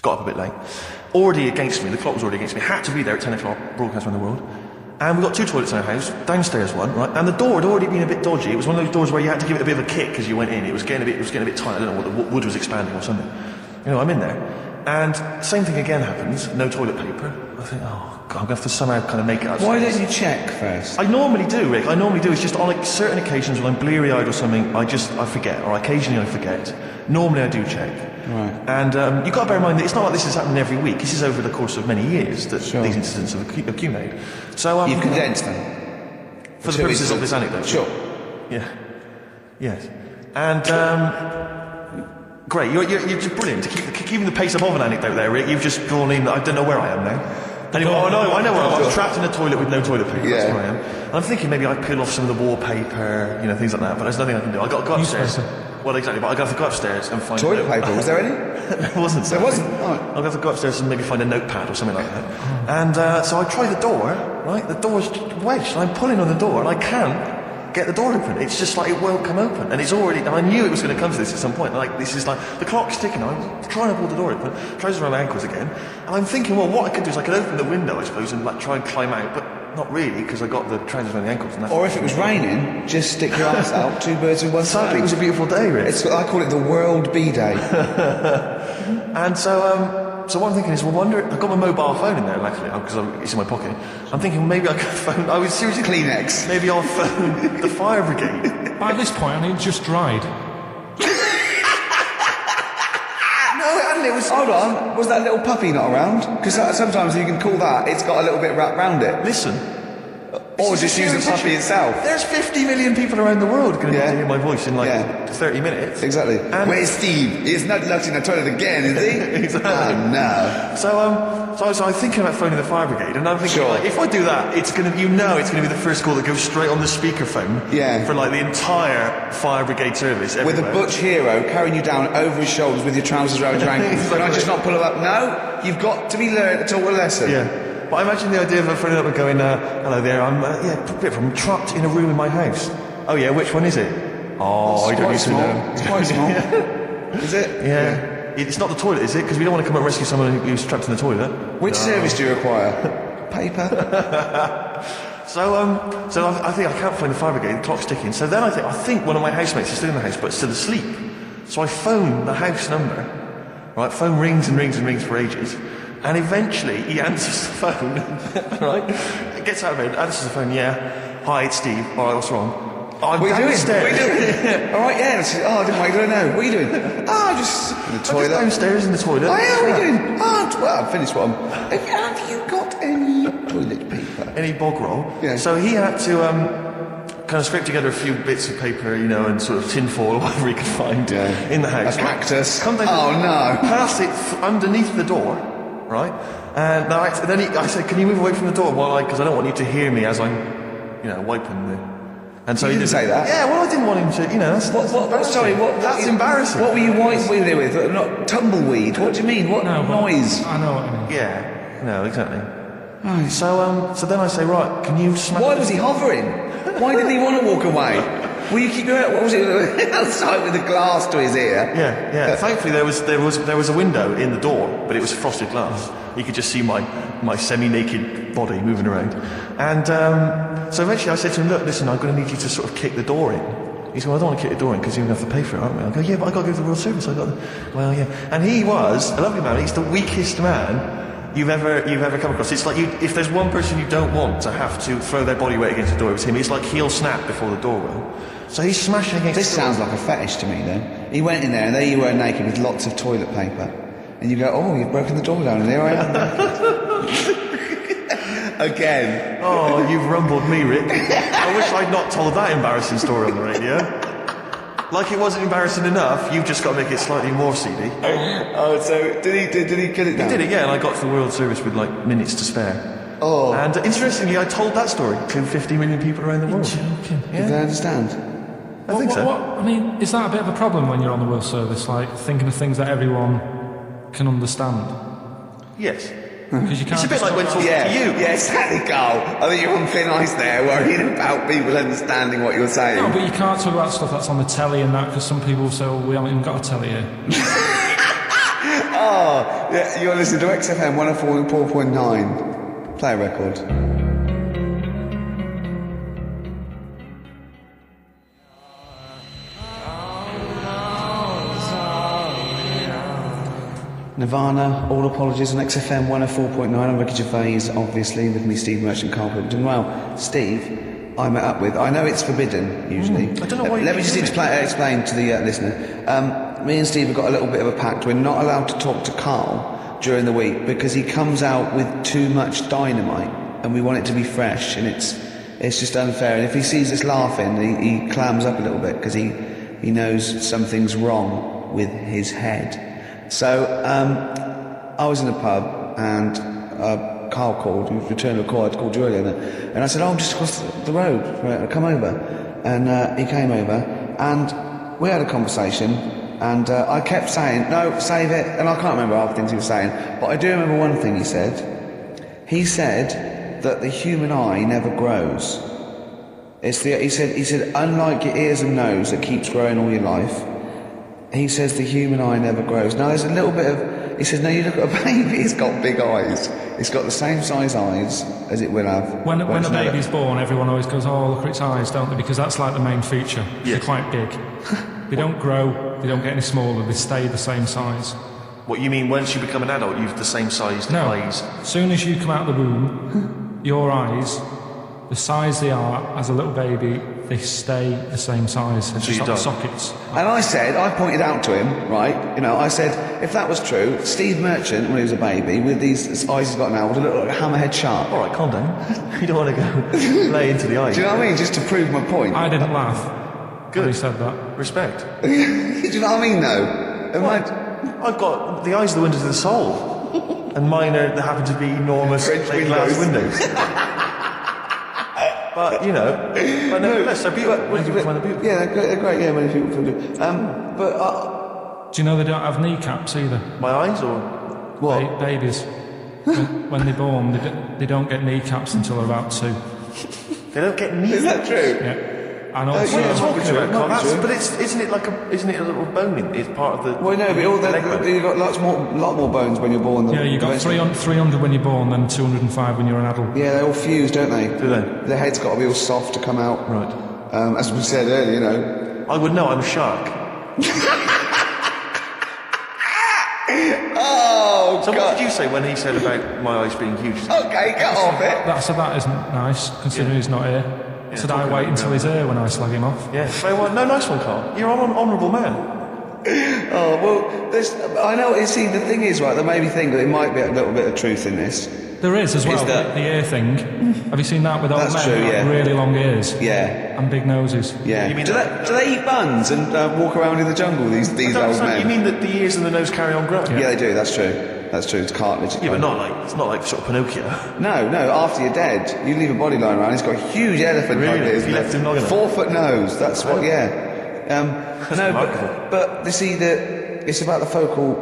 Got up a bit late. Already against me, the clock was already against me. Had to be there at 10 o'clock, broadcast around the world. And we got 2 toilets in our house, downstairs one, right? And the door had already been a bit dodgy. It was one of those doors where you had to give it a bit of a kick as you went in. It was getting a bit tight. I don't know what the wood was expanding or something. You know, I'm in there. And same thing again happens. No toilet paper. I think, oh God, I'm going to have to somehow kind of make it up. Why don't you check first? I normally do, Rick. I normally do. It's just on like certain occasions when I'm bleary-eyed or something, I forget, or occasionally I forget. Normally I do check. Right. And you've got to bear in mind that it's not like this is happening every week. This is over the course of many years that these incidents have accumulated. So you've condensed them for the purposes of this anecdote. Sure. Yeah. Yes. And great. You're just brilliant to keeping the pace up of an anecdote there, Rick. You've just gone in. I don't know where I am now. Anyway, I know where I am. I'm trapped in a toilet with no toilet paper. That's where I am. And I'm thinking maybe I peel off some of the wallpaper, things like that. But there's nothing I can do. I got to go upstairs. Well, exactly, but I got to go upstairs and find toilet paper. Was there any? There wasn't. There wasn't. Oh. I'll have to go upstairs and maybe find a notepad or something like that. And so I try the door. Right, the door's wedged. And I'm pulling on the door, and I can't get the door open. It's just like it won't come open, and it's already. And I knew it was going to come to this at some point. Like this is like the clock's ticking. I'm trying to pull the door open, trousers around my ankles again, and I'm thinking, well, what I could do is I could open the window, I suppose, and like try and climb out, but. Not really, because I got the trousers around the ankles. And or if it was raining, just stick your arse out, 2 birds with one stone. Sadly, it was a beautiful day, Rick. I call it the World Bee Day. And so what I'm thinking is, I've got my mobile phone in there, luckily, because it's in my pocket. I'm thinking maybe I could phone. I was seriously Kleenex. Maybe I'll phone the fire brigade. By this point, I think it just dried. It was. Hold on, was that little puppy not around? Because sometimes you can call that, it's got a little bit wrapped round it. Listen. Or just use the puppy itself. There's 50 million people around the world going to hear my voice in 30 minutes. Exactly. And where's Steve? He's not locked in the toilet again, is he? Exactly. Oh, no. So I'm thinking about phoning the fire brigade, and I'm thinking, like, if I do that, it's going to be the first call that goes straight on the speakerphone. Yeah. For like the entire fire brigade service. Everywhere. With a butch hero carrying you down over his shoulders with your trousers around your ankles. Exactly. Can I just not pull it up? No, you've got to be learned to a lesson. Yeah. But I imagine the idea of phoning up and going, hello there, I'm trapped in a room in my house. Oh yeah, which one is it? Oh, I don't need to know. It's quite small. Is it? Yeah. It's not the toilet, is it? Because we don't want to come and rescue someone who's trapped in the toilet. Which service do you require? Paper? So I think I can't find the fire brigade, the clock's ticking. So then I think one of my housemates is still in the house, but still asleep. So I phone the house number. Right, phone rings and rings and rings for ages. And eventually he answers the phone, right? Gets out of bed, answers the phone, yeah. Hi, it's Steve. All right, what's wrong? I'm downstairs. What are you doing? All right, yeah. I didn't want you to know. What are you doing? just in the toilet. I'm just downstairs in the toilet. Oh, yeah, what are you doing? Well, I've finished what I'm... Have you got any toilet paper? Any bog roll? Yeah. So he had to kind of scrape together a few bits of paper, and sort of tinfoil or whatever he could find in the house. A cactus. Come down pass it underneath the door, right? And then I said, can you move away from the door because I don't want you to hear me as I'm, wiping the... And so he didn't say that? Yeah, well, I didn't want him to, that's that's embarrassing. What were you wiping there with? Not tumbleweed? What do you mean? What noise? I know what I mean. Yeah, no, exactly. Right. So then I say, right, can you smash... Why was he hovering? Why didn't he want to walk away? Will you keep going? What was it? Outside with a glass to his ear? Yeah. Thankfully, there was a window in the door, but it was frosted glass. You could just see my semi-naked body moving around. And so eventually I said to him, look, listen, I'm going to need you to sort of kick the door in. He said, well, I don't want to kick the door in because you're going to have to pay for it, aren't we? I go, yeah, but I got to go to the Royal Service. Well, yeah. And he was a lovely man. He's the weakest man you've ever come across. It's like if there's one person you don't want to have to throw their body weight against the door, it's him. It's like he'll snap before the door will. So he's smashing against the door. This sounds like a fetish to me then. He went in there and there you were naked with lots of toilet paper. And you go, oh, you've broken the door down and there I am. Again. Oh, you've rumbled me, Rick. I wish I'd not told that embarrassing story on the radio. Like it wasn't embarrassing enough, you've just got to make it slightly more seedy. Oh, so did he get it down? He did it, yeah, and I got to the World Service with minutes to spare. Oh. And interestingly, I told that story to 50 million people around the world. You're joking. Yeah. Did they understand? I think so. I mean, is that a bit of a problem when you're on the World Service, like thinking of things that everyone can understand? Yes. Because you can't. It's a bit like when talking to you. Yeah, exactly, Carl. I think you're on thin ice there, worrying about people understanding what you're saying. No, but you can't talk about stuff that's on the telly and that, because some people say, well, we haven't even got a telly here. Yeah, you're listening to XFM 104.9. Play a record. Nirvana, All Apologies on XFM 104.9. I'm Ricky Gervais, obviously, with me, Steve Merchant, Karl Pilkington. Well, Steve, I met up with... I know it's forbidden, usually. I don't know why Let me just explain to the listener. Me and Steve have got a little bit of a pact. We're not allowed to talk to Karl during the week because he comes out with too much dynamite and we want it to be fresh, and it's just unfair. And if he sees us laughing, he clams up a little bit because he knows something's wrong with his head. So, I was in a pub and Karl called, he was returning a call, I'd called you earlier, and I said, I'm just across the road, right, come over. And he came over and we had a conversation, and I kept saying, no, save it, and I can't remember half the things he was saying, but I do remember one thing he said. He said that the human eye never grows. He said, unlike your ears and nose that keeps growing all your life, he says the human eye never grows. Now there's a little bit of... He says, no, you look at a baby, it's got big eyes. It's got the same size eyes as it will have. When a baby's born, everyone always goes, oh, look at its eyes, don't they? Because that's like the main feature. Yeah. They're quite big. They don't grow, they don't get any smaller, they stay the same size. What you mean, once you become an adult, you've the same sized eyes? As soon as you come out of the womb, your eyes, the size they are as a little baby, they stay the same size. It's just like the sockets. And I pointed out to him, right, I said, if that was true, Steve Merchant, when he was a baby, with these eyes he's got now, would look like a hammerhead shark. All right, calm down. You don't want to go lay into the eyes. Do you know what I mean? Just to prove my point. I didn't laugh. Good. When he said that. Respect. Do you know what I mean, though? I've got the eyes are the windows of the soul. And mine they happen to be enormous glass windows. But, but nevertheless, they're beautiful. Many people find them beautiful. Yeah, they're great, yeah, many people find them. Do you know they don't have kneecaps either? My eyes, or...? What? Babies. When they're born, they don't get kneecaps until they're about 2. They don't get kneecaps? Is that true? Yeah. And also, what are you talking about, Carl? True. But isn't it a little bone? It's part of the... Well, no, but you've got lot more bones when you're born. Yeah, you've got 300 when you're born, then 205 when you're an adult. Yeah, they all fuse, don't they? Do they? The head's got to be all soft to come out. Right. As we said earlier, I would know, I'm a shark. Oh, so God. what did you say when he said about my eyes being huge? Okay, get off it. That isn't nice, considering he's not here. Should I wait until he's here when I slag him off? Yeah, very well. No, nice one, Carl. You're an honourable man. Oh, well, I know, you see, the thing is, right, that made me think that there might be a little bit of truth in this. There is as well, the ear thing. Have you seen that with old men? That's true, with really long ears? Yeah. And big noses? Yeah. You mean do they eat buns and walk around in the jungle, these old men? You mean that the ears and the nose carry on growing? Yeah, they do, that's true. That's true, it's cartilage. Yeah, but it's not like sort of Pinocchio. No, after you're dead, you leave a body lying around, it's got a huge elephant like this. You left him long enough. 4-foot nose, that's what, yeah. Remarkable. But you see, it's about the focal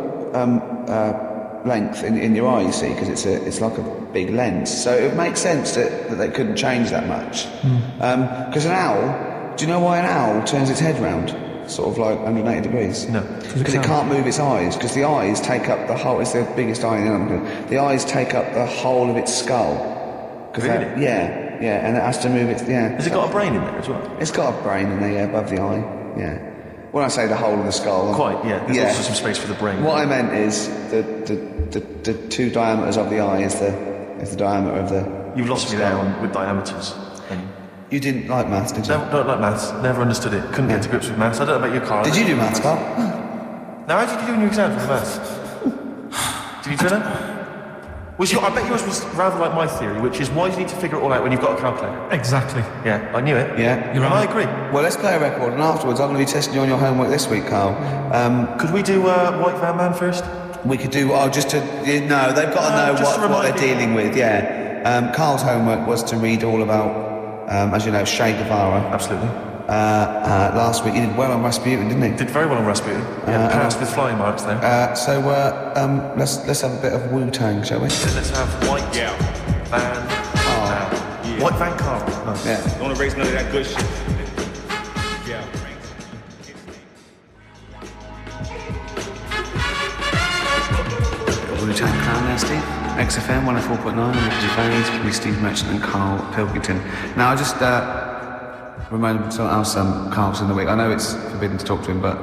length in your eye, you see, because it's like a big lens. So it makes sense that they couldn't change that much. Because an owl, do you know why an owl turns its head round? Sort of like 180 degrees. No. Because it can't move its eyes, because the eyes take up the whole... It's the biggest eye in the animal. The eyes take up the whole of its skull. Really? Yeah, and it has to move its... Yeah. Has it got a brain in there as well? It's got a brain in there, yeah, above the eye, yeah. When I say the whole of the skull... Quite, yeah. There's also some space for the brain. What I meant is the two diameters of the eye is the diameter of the... You've lost me there with diameters. You didn't like maths, did you? No, don't like maths. Never understood it. Couldn't get to grips with maths. I don't know about your car. Did you do maths, Carl? Now, how did you do in your exam for the maths? Did you turn up? I bet yours was rather like my theory, which is why do you need to figure it all out when you've got a calculator? Exactly. Yeah, I knew it. Yeah. You're right. I agree. Well, let's play a record, and afterwards I'm going to be testing you on your homework this week, Carl. Could we do White Van Man first? We could do... they've got to know what they're dealing with, yeah. Carl's homework was to read all about... as you know, Che Guevara. Absolutely. Last week he did well on Rasputin, didn't he? Did very well on Rasputin. Yeah, passed with flying marks there. Let's have a bit of Wu-Tang, shall we? Let's have White Van Carl. White Van Carl. Nice. Yeah. Don't erase none of that good shit. Yeah. Wu-Tang Clan there, Steve. XFM 104.9 with Gervais, with Steve Merchant and Karl Pilkington. Now, I just reminded me of something else Karl's in the week. I know it's forbidden to talk to him, but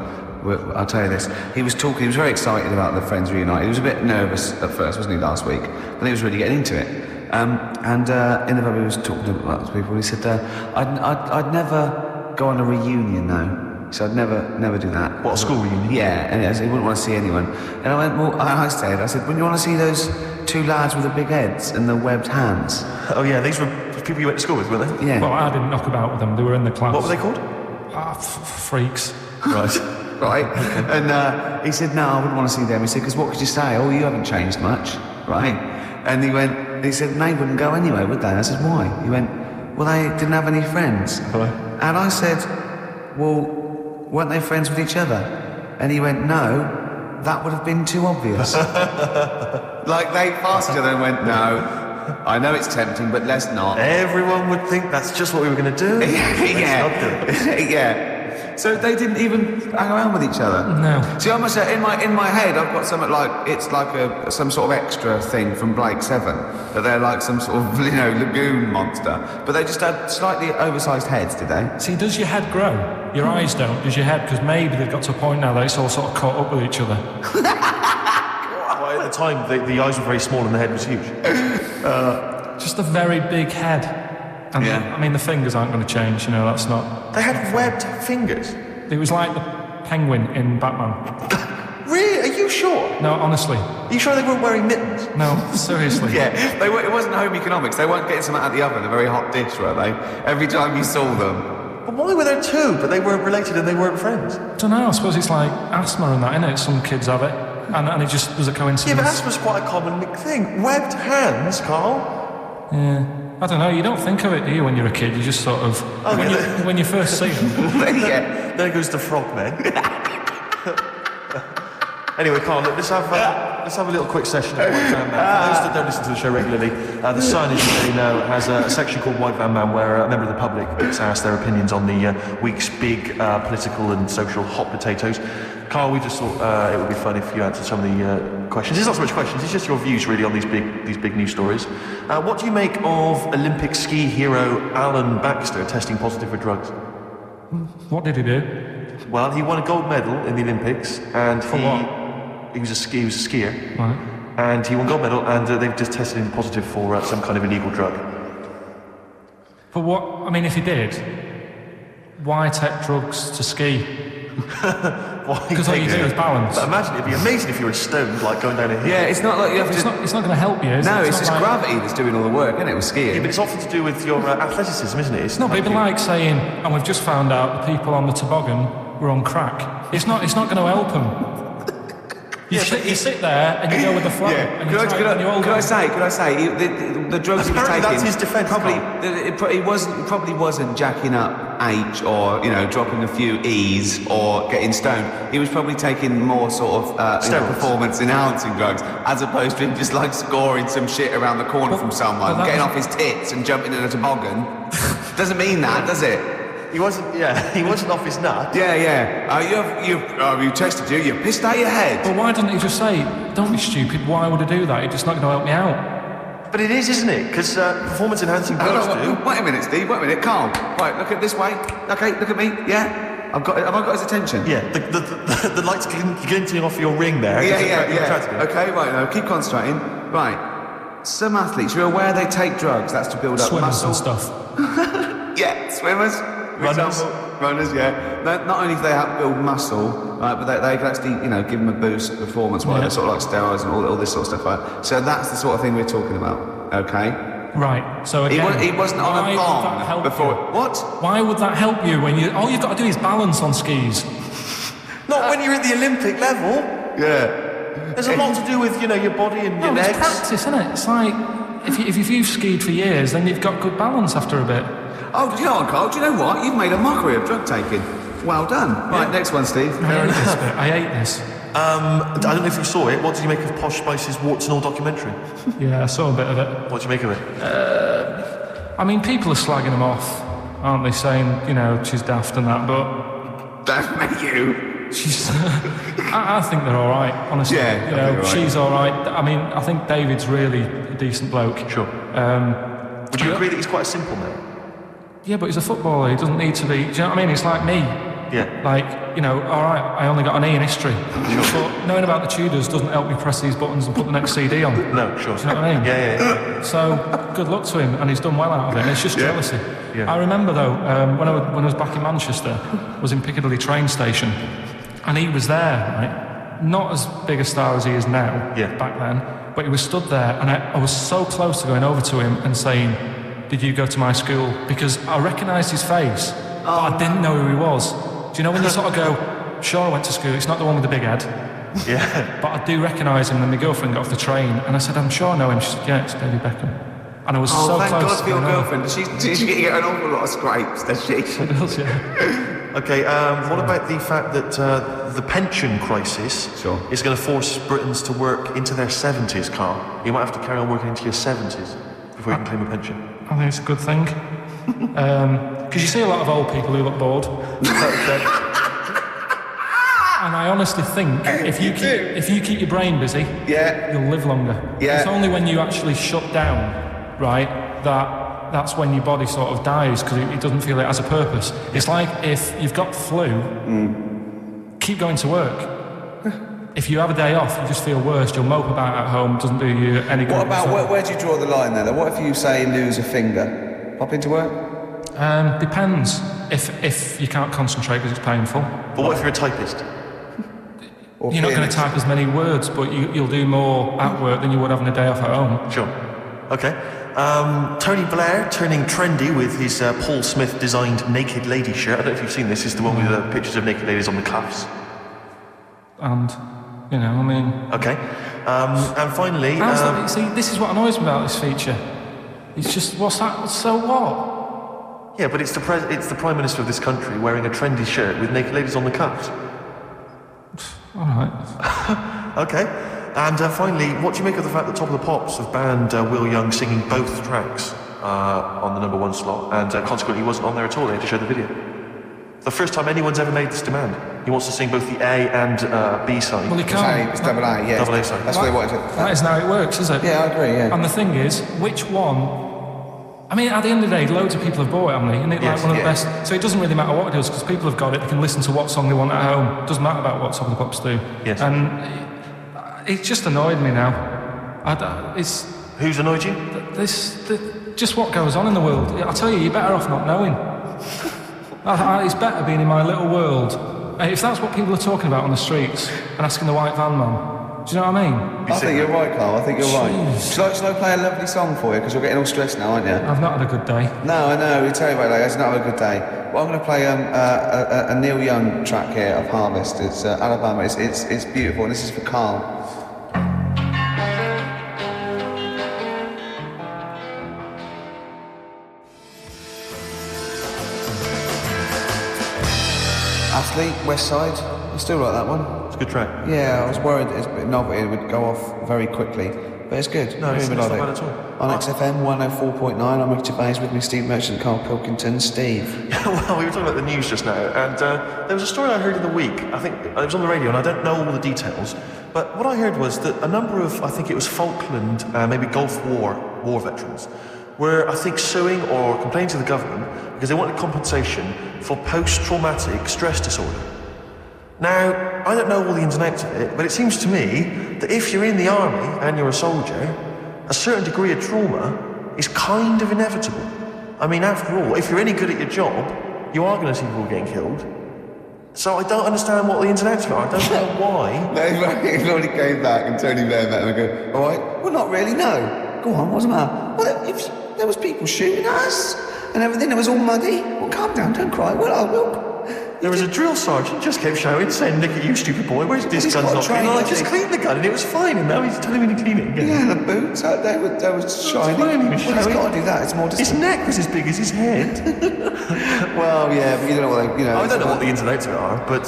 I'll tell you this. He was very excited about the Friends Reunited. He was a bit nervous at first, wasn't he, last week? But he was really getting into it. And in the pub he was talking about people. He said, I'd never go on a reunion now. So I'd never do that. What, a school reunion? Yeah, and he wouldn't want to see anyone. And I went, well, I said, wouldn't you want to see those two lads with the big heads and the webbed hands? Oh yeah, these were people you went to school with, weren't they? Yeah. Well, I didn't knock about with them. They were in the class. What were they called? Freaks. Right. Right. And he said, no, I wouldn't want to see them. He said, because what could you say? Oh, you haven't changed much. Right. And he said, they wouldn't go anyway, would they? I said, why? He went, well, they didn't have any friends. Right. And I said, well, weren't they friends with each other? And he went, no, that would have been too obvious. Like they passed each other and went, no, I know it's tempting, but let's not. Everyone would think that's just what we were going to do. Yeah. So they didn't even hang around with each other. No. See, I must say, in my head, I've got something like it's like some sort of extra thing from Blake 7 that they're like some sort of lagoon monster, but they just had slightly oversized heads, did they? See, does your head grow? Your eyes don't. Does your head? Because maybe they've got to a point now that it's all sort of caught up with each other. Well, at the time, the eyes were very small and the head was huge. Just a very big head. And Yeah. I mean, the fingers aren't going to change. That's not. They had webbed fingers. It was like the penguin in Batman. Really? Are you sure? No, honestly. Are you sure they weren't wearing mittens? No, seriously. Yeah, it wasn't home economics. They weren't getting something out of the oven, a very hot dish, were they? Every time you saw them. But why were there two, but they weren't related and they weren't friends? I don't know. I suppose it's like asthma and that, innit? Some kids have it, and it just was a coincidence. Yeah, but asthma's quite a common thing. Webbed hands, Karl. Yeah. I don't know, you don't think of it, do you, when you're a kid? You just sort of... when you first see them. Yeah. There goes the frogmen. Anyway, Karl, look, let's have a little quick session of White Van Man. For those that don't listen to the show regularly, the Sun, as you know, has a section called White Van Man where a member of the public gets asked their opinions on the week's big political and social hot potatoes. Karl, we just thought it would be fun if you answered some of the questions. It's not so much questions, it's just your views really on these big news stories. What do you make of Olympic ski hero Alan Baxter testing positive for drugs? What did he do? Well, he won a gold medal in the Olympics, and For what? He was a skier, Right. and he won gold medal, and they've just tested him positive for some kind of illegal drug. For what? I mean, if he did, why take drugs to ski? Because all you do is balance. But imagine, it'd be amazing if you were stoned, like going down a hill. Yeah, it's not like you have to... It's not going to help you, is it? No, it's not just like... gravity that's doing all the work, isn't it, with skiing? Yeah, but it's often to do with your athleticism, isn't it? It's No, but it'd be like saying, and we've just found out the people on the toboggan were on crack. It's not going to help them. You sit there and you go with the flow. Yeah. And could I say, the drugs he was taking... that's his defence, probably wasn't jacking up H or, dropping a few E's or getting stoned. He was probably taking more sort of performance-enhancing drugs, as opposed to him just like scoring some shit around the corner from someone, getting off his tits and jumping in a toboggan. Doesn't mean that, does it? He wasn't off his nut. Yeah. You tested you pissed out your head. But why didn't he just say, don't be stupid, why would I do that? It's just not going to help me out. But it is, isn't it? Because performance-enhancing drugs do. Wait a minute, Steve, Calm. Right, look at this way. Okay, look at me, yeah? Have I got his attention? Yeah, the lights glinting off your ring there. Yeah. Okay, right, now, keep concentrating. Right. Some athletes, you're aware they take drugs, that's to build up Swimmers muscle. and stuff. Yeah, swimmers. Runners, yeah. Not only do they help build muscle, right, but they can actually, give them a boost performance, whatever, sort of like steroids and all this sort of stuff. Right? So that's the sort of thing we're talking about, okay? Right. So again, he wasn't on a bomb before. What? Why would that help you when all you've got to do is balance on skis? Not when you're at the Olympic level. Yeah. There's a lot to do with, your body and your legs. It's practice, isn't it? It's like if you've skied for years, then you've got good balance after a bit. Oh, do you know what, Carl? Do you know what? You've made a mockery of drug taking. Well done. Right, next one, Steve. I hate this. I don't know if you saw it. What did you make of Posh Spice's Warts and All documentary? Yeah, I saw a bit of it. What did you make of it? I mean, people are slagging them off, aren't they? Saying, she's daft and that, but... Don't make you. She's. I think they're all right, honestly. Yeah, you know, she's all right. I mean, I think David's really a decent bloke. Sure. Would you agree that he's quite a simple man? Yeah, but he's a footballer. He doesn't need to be. Do you know what I mean? It's like me. Yeah. Like, you know, all right, I only got an E in history. But knowing about the Tudors doesn't help me press these buttons and put the next CD on. No, sure. Do you know what I mean? Yeah. So, good luck to him, and he's done well out of it. It's just jealousy. Yeah. I remember, though, when I was back in Manchester, I was in Piccadilly train station, and he was there, right? Not as big a star as he is now, back then, but he was stood there, and I was so close to going over to him and saying, "Did you go to my school?" Because I recognised his face, but I didn't know who he was. Do you know when you sort of go, "Sure, I went to school, it's not the one with the big head." Yeah. But I do recognise him, and my girlfriend got off the train, and I said, "I'm sure I know him." She said, "Yeah, it's David Beckham." And I was so thank close. God for your to girlfriend. She get an awful lot of scrapes, does she? She does, yeah. Okay, what about the fact that the pension crisis is going to force Britons to work into their 70s, Carl? You might have to carry on working into your 70s before you can claim a pension. I think it's a good thing. Because you see a lot of old people who look bored. And I honestly think if you keep your brain busy, you'll live longer. Yeah. It's only when you actually shut down, right, that's when your body sort of dies because it doesn't feel it has a purpose. It's like if you've got flu, keep going to work. If you have a day off, you just feel worse. You'll mope about at home, doesn't do you any good. What about, where do you draw the line then? What if you say lose a finger? Pop into work? Depends. If you can't concentrate because it's painful. But what if you're a typist? You're not going to type as many words, but you'll do more at work than you would having a day off at home. Sure. Okay. Tony Blair turning trendy with his Paul Smith designed naked lady shirt. I don't know if you've seen this. It's the one with pictures of naked ladies on the cuffs. And, you know, I mean... Okay. And finally... see, this is what annoys me about this feature. It's just, what's that? So what? Yeah, but it's the Prime Minister of this country wearing a trendy shirt with naked ladies on the cuffs. All right. Okay. And finally, what do you make of the fact that Top of the Pops have banned Will Young singing both tracks on the number one slot, and consequently he wasn't on there at all? They had to show the video. The first time anyone's ever made this demand. He wants to sing both the A and B side. Well, he can't. It's double A, yeah. Double A side. That's what they wanted. That isn't how it works, is it? Yeah, I agree, yeah. And the thing is, which one... I mean, at the end of the day, loads of people have bought it, haven't they? Isn't it like one of the best? So it doesn't really matter what it does, because people have got it, they can listen to what song they want at home. It doesn't matter about what Top of the Pops do. Yes. And it's just annoyed me now. Who's annoyed you? Just what goes on in the world. I tell you, you're better off not knowing. It's better being in my little world. If that's what people are talking about on the streets and asking the white van man, do you know what I mean? I think you're right, Carl. I think you're right. Shall I play a lovely song for you? Because you're getting all stressed now, aren't you? I've not had a good day. No, I know. We tell you about that. It's not a good day. Well, I'm going to play a Neil Young track here of Harvest. It's Alabama. It's beautiful. And this is for Carl. Athlete, West Side. I still like that one. It's a good track. Yeah, I was worried it's a bit novelty, it would go off very quickly. But it's good. No, it's not like bad at all. On XFM 104.9, I'm Rick Gervais, with me Steve Merchant, Karl Pilkington. Steve. Well, we were talking about the news just now, and there was a story I heard in the week. I think it was on the radio, and I don't know all the details. But what I heard was that a number of, I think it was Falkland, maybe Gulf War veterans, were, I think, suing or complaining to the government because they wanted compensation for post-traumatic stress disorder. Now, I don't know all the ins and outs of it, but it seems to me that if you're in the army and you're a soldier, a certain degree of trauma is kind of inevitable. I mean, after all, if you're any good at your job, you are going to see people getting killed. So I don't understand what the ins and outs are. I don't know why. He already came back and Tony Blair met him and go, all right, well, not really, no. Go on, what's the matter? Well, if there was people shooting us and everything, it was all muddy. Well, calm down, don't cry. Well, I will. There was a drill sergeant just kept shouting, saying, "Nick, you stupid boy, where's this gun's not clean?" I just cleaned the gun and it was fine, and now he's telling me to clean it again. Yeah, the boots, they were shiny. Fine, He's got to do that, it's more His neck was as big as his head. Well, yeah, but you don't know what they, I don't know what the ins and outs are, but...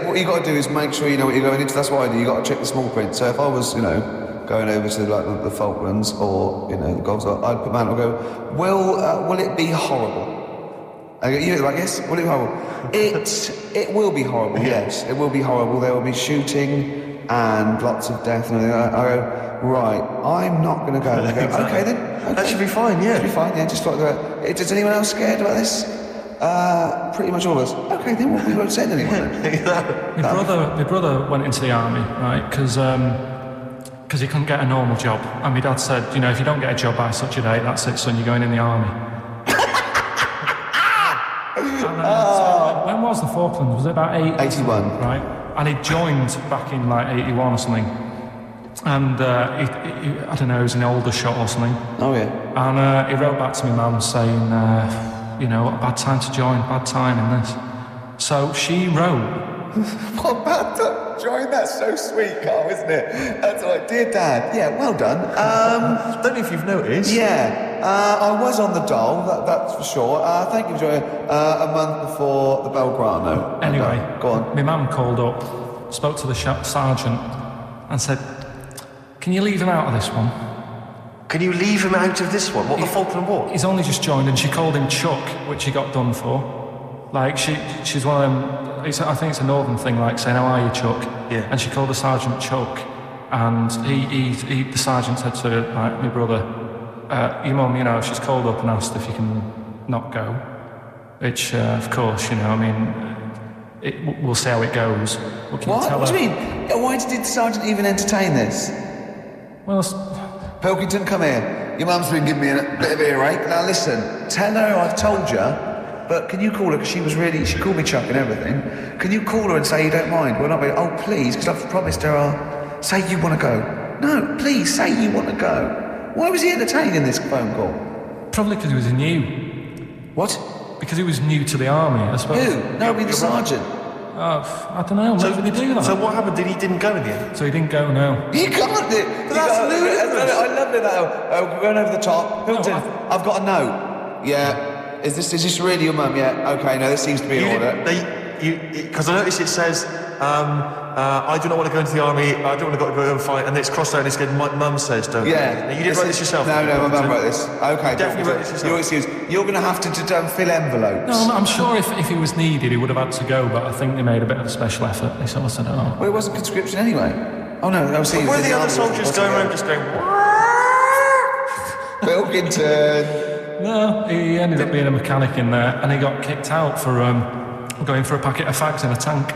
what you got to do is make sure you know what you're going into. That's what I do, you got to check the small print. So if I was, going over to like the Falklands or, the Gulf, I'd put my hand and go, will it be horrible? I guess. Will it be horrible? It will be horrible. Yes, it will be horrible. There will be shooting and lots of death and everything. I go, right. I'm not going to go. I go, okay then. Okay. That should be fine. Yeah. Should be fine. Yeah, just like that. Is anyone else scared about this? Pretty much all of us. Okay, then we won't send anyone. My brother went into the army, right? Because he couldn't get a normal job, and my dad said, if you don't get a job by such a date, that's it, son. You're going in the army. So when was the Falklands? Was it about 81? Right, and he joined back in like 81 or something. And he, I don't know, he was an older shot or something. Oh yeah. And he wrote back to my mum saying, what a bad time to join, bad time in this. So she wrote. What bad time? Join, that's so sweet, Carl, isn't it? That's like, dear Dad. Yeah, well done. Don't know if you've noticed. Yeah, I was on the dole, that's for sure. Thank you for joining. A month before the Belgrano. Anyway, go on. My mum called up, spoke to the sergeant, and said, "Can you leave him out of this one?" Can you leave him out of this one? What, the Falkland War? He's only just joined, and she called him Chuck, which he got done for. Like, she's one of them. I think it's a northern thing, like saying, "How are you, Chuck?" Yeah. And she called the sergeant Chuck, and the sergeant said to my brother, "Your mum, she's called up and asked if you can not go." Which, of course, we'll see how it goes. What do you mean? Why did the sergeant even entertain this? Well, Pilkington, come here. Your mum's been giving me a bit of earache. Now listen, tell her I've told you. But can you call her, because she called me Chuck and everything. Can you call her and say you don't mind? We're not really, oh please, because I've promised her I'll say you want to go. No, please, say you want to go. Why was he entertaining this phone call? Probably because he was new. What? Because he was new to the army, I suppose. Who? No, the sergeant. I don't know, maybe they do that. So what happened? He didn't go in the end? So he didn't go, no. You can't do it. That's ludicrous. I love it. We're going over the top. Hilton, I've got a note. Yeah. Is this really your mum? Yeah. Okay. No, this seems to be in order. Because I noticed it says, I do not want to go into the army. I don't want to go and fight. And it's crossed out and it's good. My mum says, don't. Yeah. Now, you didn't write this yourself. No, my mum wrote this. Okay. Definitely wrote this yourself. Your excuse. You're going to have to fill envelopes. No, I'm sure if he was needed, he would have had to go. But I think they made a bit of a special effort. They sort of said, "Oh." Well, it wasn't conscription anyway. Oh no, I was seeing. Were the other soldiers going around just going? Pilkington. No, he ended up being a mechanic in there, and he got kicked out for going for a packet of fags in a tank.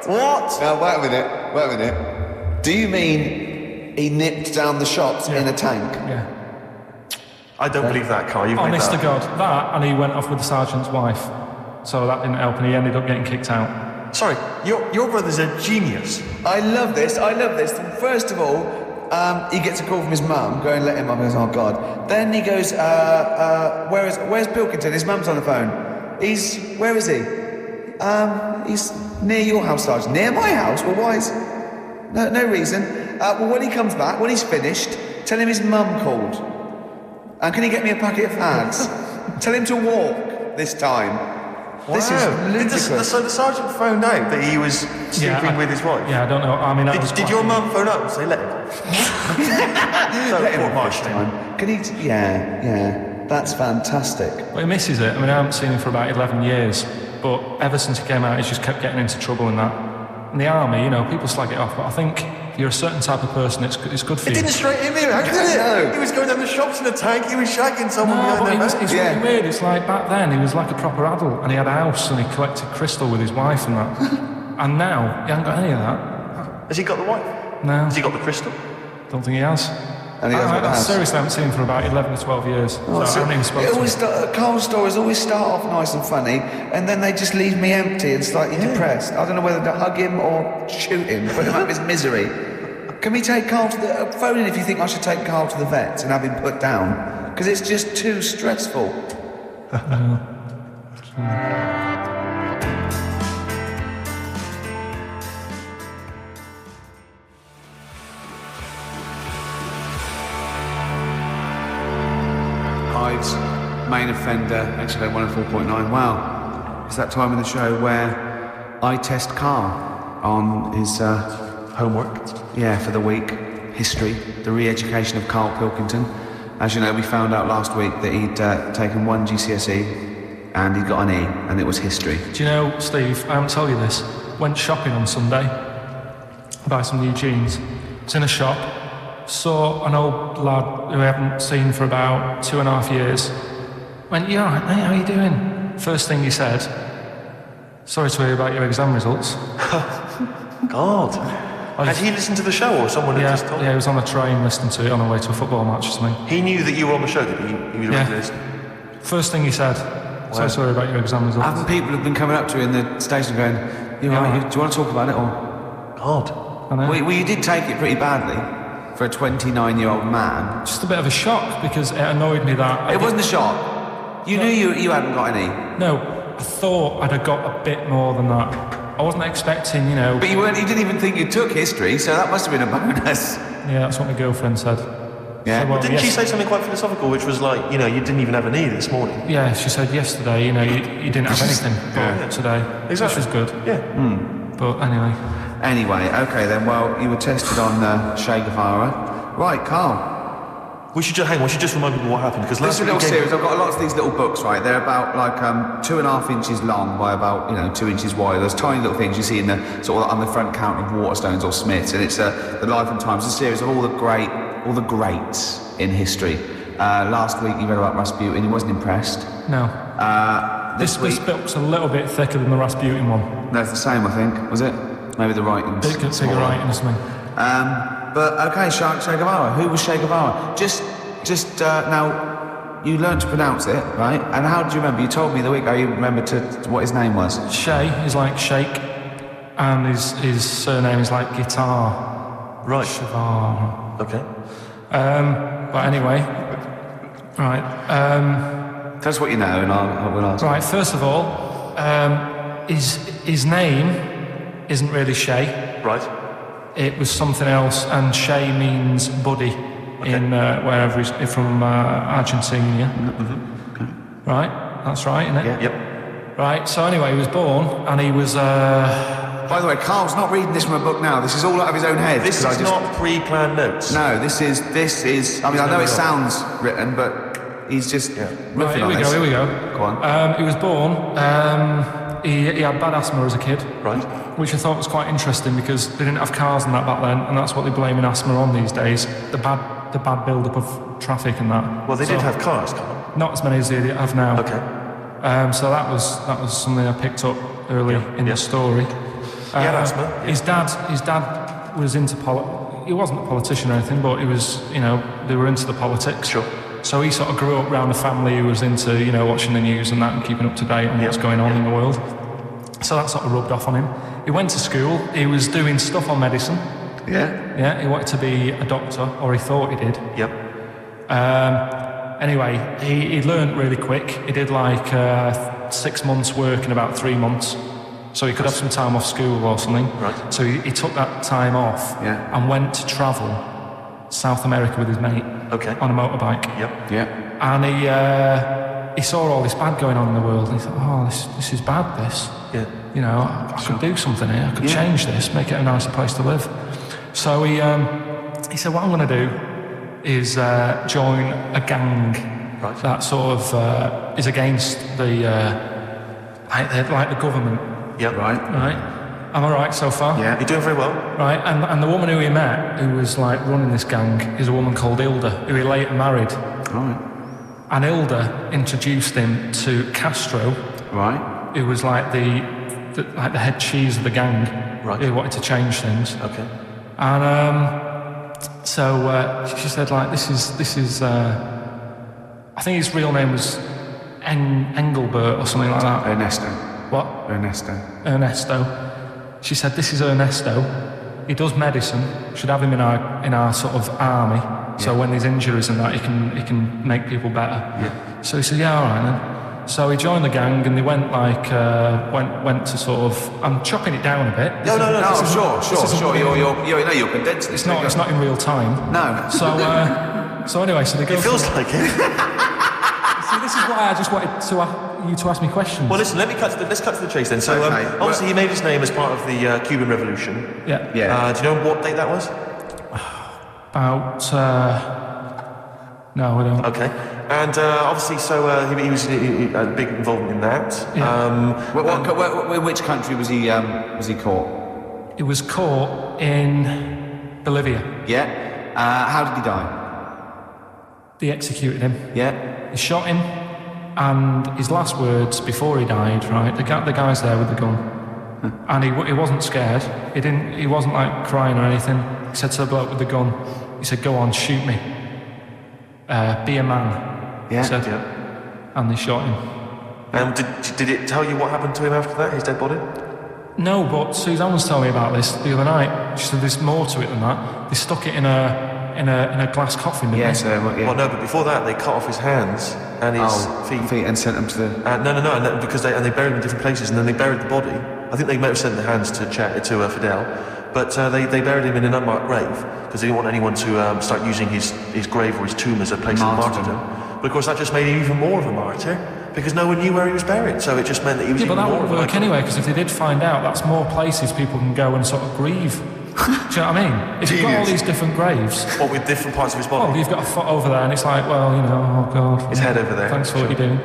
What? Now, wait a minute. Do you mean he nipped down the shops in a tank? Yeah. I don't believe that, Carl. You've Honest made to God, that, and he went off with the sergeant's wife. So that didn't help, and he ended up getting kicked out. Sorry, your brother's a genius. I love this. First of all, he gets a call from his mum, go and let him up, and he goes, oh God. Then he goes, where's Pilkington? His mum's on the phone. Where is he? He's near your house, Sergeant. Near my house? Well, why is... No reason. Well, when he comes back, when he's finished, tell him his mum called. And can he get me a packet of fags? Tell him to walk this time. Wow. This is ludicrous. So the sergeant phoned out that he was sleeping with his wife? Yeah, I don't know. I mean, did your mum phone up and say, let him? Let him watch time. Can he... Yeah. That's fantastic. Well, he misses it. I mean, I haven't seen him for about 11 years. But ever since he came out, he's just kept getting into trouble in that. In the army, people slag it off. But I think if you're a certain type of person, it's good for you. It didn't straight him in, did it? No. He was going down the shops in a tank, he was shagging someone behind their back. It's really weird. It's like back then, he was like a proper adult, and he had a house, and he collected crystal with his wife and that. And now, he hasn't got any of that. Has he got the wife? No. Has he got the crystal? Don't think he has. And he has got the house. Seriously, I haven't seen him for about 11 to 12 years. So I haven't even spoken to him. Carl's stories always start off nice and funny, and then they just leave me empty and slightly depressed. I don't know whether to hug him or shoot him, put him out of his misery. Can we take Carl to the... phone in if you think I should take Carl to the vet and have him put down, because it's just too stressful. Hives, main offender, XFM 104.9. Wow, it's that time in the show where I test Carl on his homework. Yeah, for the week. History, the re-education of Karl Pilkington. As you know, we found out last week that he'd taken one GCSE and he got an E, and it was history. Do you know, Steve, I haven't told you this, went shopping on Sunday, buy some new jeans. Was in a shop, saw an old lad who I haven't seen for about 2.5 years. Went, "You alright, mate, how are you doing?" First thing he said, "Sorry to hear about your exam results." God. Had he listened to the show, or someone had just told him? Yeah, he was on a train listening to it on the way to a football match or something. He knew that you were on the show, did he? He was listening. First thing he said, "So sorry about your exam results." Haven't people have been coming up to you in the station going, "You know, do you want to talk about it?" Or God. I know. Well, you did take it pretty badly for a 29-year-old man. Just a bit of a shock, because it annoyed me that... It wasn't a shock. You knew you hadn't got any. No, I thought I'd have got a bit more than that. I wasn't expecting, you know... But you didn't even think you took history, so that must have been a bonus. Yeah, that's what my girlfriend said. Yeah. So, well, Didn't she say something quite philosophical, which was like, you know, you didn't even have an E this morning? Yeah, she said yesterday, you know, you didn't have anything today. Exactly. Which was good. Yeah. But anyway... Anyway, okay then, well, you were tested on Che Guevara. Right, Carl. We should just remind people what happened, because This last is a little week... series. I've got lots of these little books, right? They're about like 2.5 inches long by about 2 inches wide. There's tiny little things you see in the sort of on the front counter of Waterstones or Smiths, and it's the Life and Times, a series of all the greats in history. Last week you read about Rasputin. He wasn't impressed. No. This This week, book's a little bit thicker than the Rasputin one. no, it's the same, I think. Was it? Maybe the writing's Bigger smaller. writing or something. But okay, Che Guevara. Who was Che Guevara? Just now, you learned to pronounce it, right? And how do you remember? You told me the week ago you remembered what his name was. Che is like shake, and his surname is like guitar. Right. Shavar. Okay. But anyway, right. Tell us what you know, and we'll answer. Right. First of all, his name isn't really Che. Right. It was something else, and Che means buddy in wherever he's from Argentina. Mm-hmm. Right. That's right, isn't it? Yeah. Yep. Right. So anyway, he was born, and he was. By the way, Carl's not reading this from a book now. This is all out of his own head. This is not pre-planned notes. No, this is. I mean, I know it sounds written, but he's just riffing Right, on this. here we go. Go on. He was born. He had bad asthma as a kid. Right. Which I thought was quite interesting, because they didn't have cars and that back then, and that's what they're blaming asthma on these days. The bad build-up of traffic and that. Well, they did have cars, Carl. Not as many as they have now. Okay. So that was something I picked up early in the story. He had asthma. Yeah. His dad was into he wasn't a politician or anything, but he was, they were into the politics. Sure. So he sort of grew up around a family who was into, watching the news and that, and keeping up to date on what's going on in the world. So that sort of rubbed off on him. He went to school. He was doing stuff on medicine. Yeah. Yeah, he wanted to be a doctor, or he thought he did. Yep. Anyway, he learned really quick. He did like 6 months work in about 3 months. So he could have some time off school or something. Right. So he took that time off and went to travel South America with his mate on a motorbike. Yep. Yeah. And he saw all this bad going on in the world, and he thought, oh, this is bad, this. Yeah. I could do something here. I could change this, make it a nicer place to live. So he said, what I'm going to do is join a gang that sort of is against the like the government. Yep. Right. Am I right so far? Yeah. You're doing very well. Right. And the woman who he met, who was like running this gang, is a woman called Hilda, who he later married. Right. And Hilda introduced him to Castro. Right. Who was like the head cheese of the gang. Right. Who wanted to change things. Okay. And so she said, like, this is I think his real name was Engelbert or something like that. Ernesto. What? Ernesto. She said, this is Ernesto. He does medicine. Should have him in our sort of army. Yeah. So when there's injuries and that, he can make people better. Yeah. So he said, yeah, all right then. So he joined the gang, and they went like went to sort of. I'm chopping it down a bit. No. Sure. You're condensing. It's not in real time. No. So anyway, so they go. It feels like it. See, this is why I just wanted you to ask me questions. Well, listen. Let's cut to the chase then. So obviously he made his name as part of the Cuban Revolution. Yeah. Yeah. Do you know what date that was? About No, I don't. Okay. And obviously, so he was a big involvement in that. Yeah. Which country was he caught? He was caught in Bolivia. Yeah. How did he die? They executed him. Yeah. They shot him, and his last words before he died, right? The guy's there with the gun. And he wasn't scared. He wasn't like crying or anything. He said to the bloke with the gun, he said, "Go on, shoot me. Be a man." Yeah. He said, and they shot him. And did it tell you what happened to him after that, his dead body? No, but Suzanne was telling me about this the other night. She said there's more to it than that. They stuck it in a glass coffin, didn't they? Well, no, but before that, they cut off his hands and his feet and sent them to the... No, because they buried him in different places, and then they buried the body. I think they might have sent the hands to Fidel, but they buried him in an unmarked grave, because they didn't want anyone to start using his grave or his tomb as a place of martyrdom. But of course, that just made him even more of a martyr, because no one knew where he was buried, so it just meant that he was even more... Yeah, but that wouldn't work anyway, because if they did find out, that's more places people can go and sort of grieve. Do you know what I mean? If you've got all these different graves... What, with different parts of his body? Well, you've got a foot over there, and it's like, well, you know, oh God. His head over there. Thanks for what you do.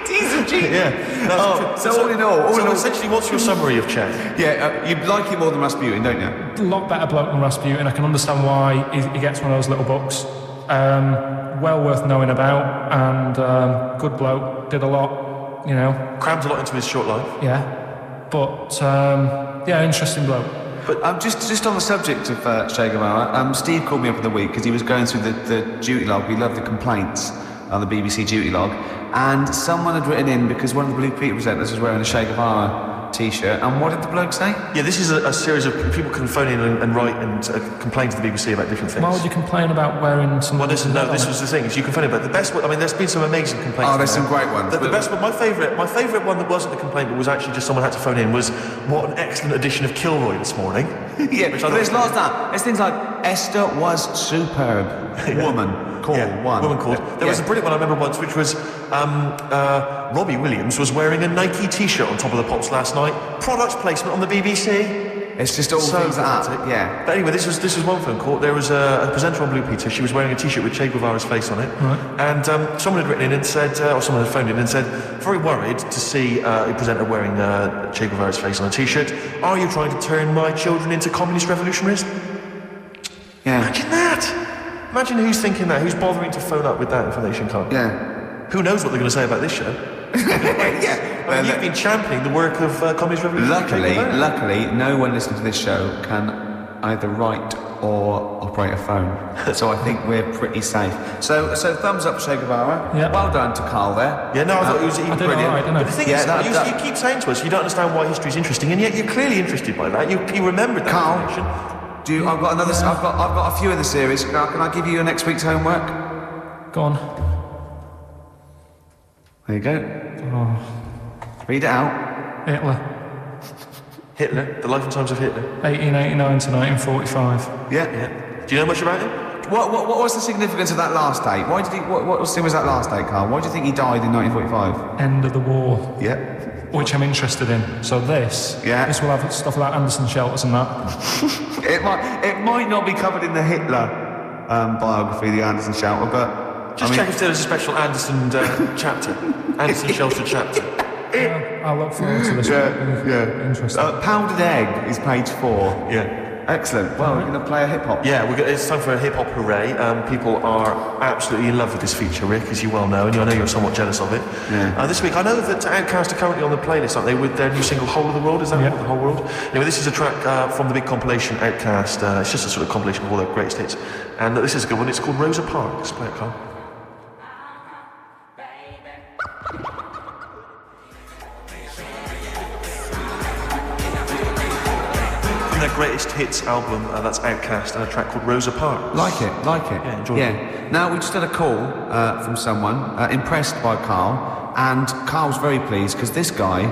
He's a genius. Yeah. So all in all... essentially, what's your summary of Che? Yeah, you like him more than Rasputin, don't you? A lot better bloke than Rasputin. I can understand why he gets one of those little books. Well worth knowing about, and good bloke. Did a lot, you know. Crammed a lot into his short life. Yeah. But, interesting bloke. But just on the subject of Che Guevara, Steve called me up in the week because he was going through the duty log. We love the complaints on the BBC duty log. And someone had written in, because one of the Blue Peter presenters was wearing a Che Guevara t-shirt, and what did the bloke say? Yeah, this is a series of people can phone in and write and complain to the BBC about different things. Why would you complain about wearing some... Well, this was the thing, is you complain about the best one. I mean, there's been some amazing complaints. Oh, there's some great ones. The best one, my favourite one that wasn't a complaint, but was actually just someone had to phone in, was what an excellent edition of Kilroy this morning. Yeah, but there's lots of that. There's things like, Esther was superb. Woman called. Woman called. There was a brilliant one I remember once, which was Robbie Williams was wearing a Nike t-shirt on top of the pops last night. Product placement on the BBC. It's just all things like that. Yeah. But anyway, this was one phone call. There was a presenter on Blue Peter. She was wearing a t-shirt with Che Guevara's face on it. Right. And someone had written in and said, or someone had phoned in and said, very worried to see a presenter wearing Che Guevara's face on a t-shirt. Are you trying to turn my children into communist revolutionaries? Yeah. Imagine that. Imagine who's thinking that. Who's bothering to phone up with that information, Carl? Yeah. Who knows what they're going to say about this show? Yeah. I mean, you've been championing the work of communist revolution. Luckily, no one listening to this show can either write or operate a phone. So I think we're pretty safe. So thumbs up, Che Guevara. Yeah. Well done to Karl there. Yeah, no, I thought it was I did brilliant. all right, didn't I? But the thing is, you keep saying to us you don't understand why history is interesting, and yet you're clearly interested by that. You remembered that Karl, information. I've got a few in the series. Can I give you your next week's homework? Go on. There you go. Oh. Read it out. Hitler, the life and times of Hitler. 1889 to 1945. Yeah. Do you know much about him? What was the significance of that last date? Why did he? What was that last date, Karl? Why do you think he died in 1945? End of the war. Yeah. Which I'm interested in. So this will have stuff like Anderson shelters and that. It might not be covered in the Hitler biography, the Anderson shelter, but Just check if there is a special Anderson chapter. Anderson shelter chapter. I'll look forward to this. Yeah. Interesting. Powdered Egg is page 4. Yeah. Excellent. Well, we're going to play a hip hop. Yeah, it's time for a hip hop hooray. People are absolutely in love with this feature, Rick, as you well know, and I know you're somewhat jealous of it. Yeah. This week, I know that Outkast are currently on the playlist, aren't they, with their new single "Whole of the World"? Is that called "The Whole World"? Anyway, this is a track from the big compilation Outkast. It's just a sort of compilation of all their greatest hits, and this is a good one. It's called "Rosa Parks." Play it, Carl. Their greatest hits album, that's Outkast, and a track called Rosa Parks. Like it. Yeah, enjoy it. Now, we just had a call from someone impressed by Karl, and Karl's very pleased because this guy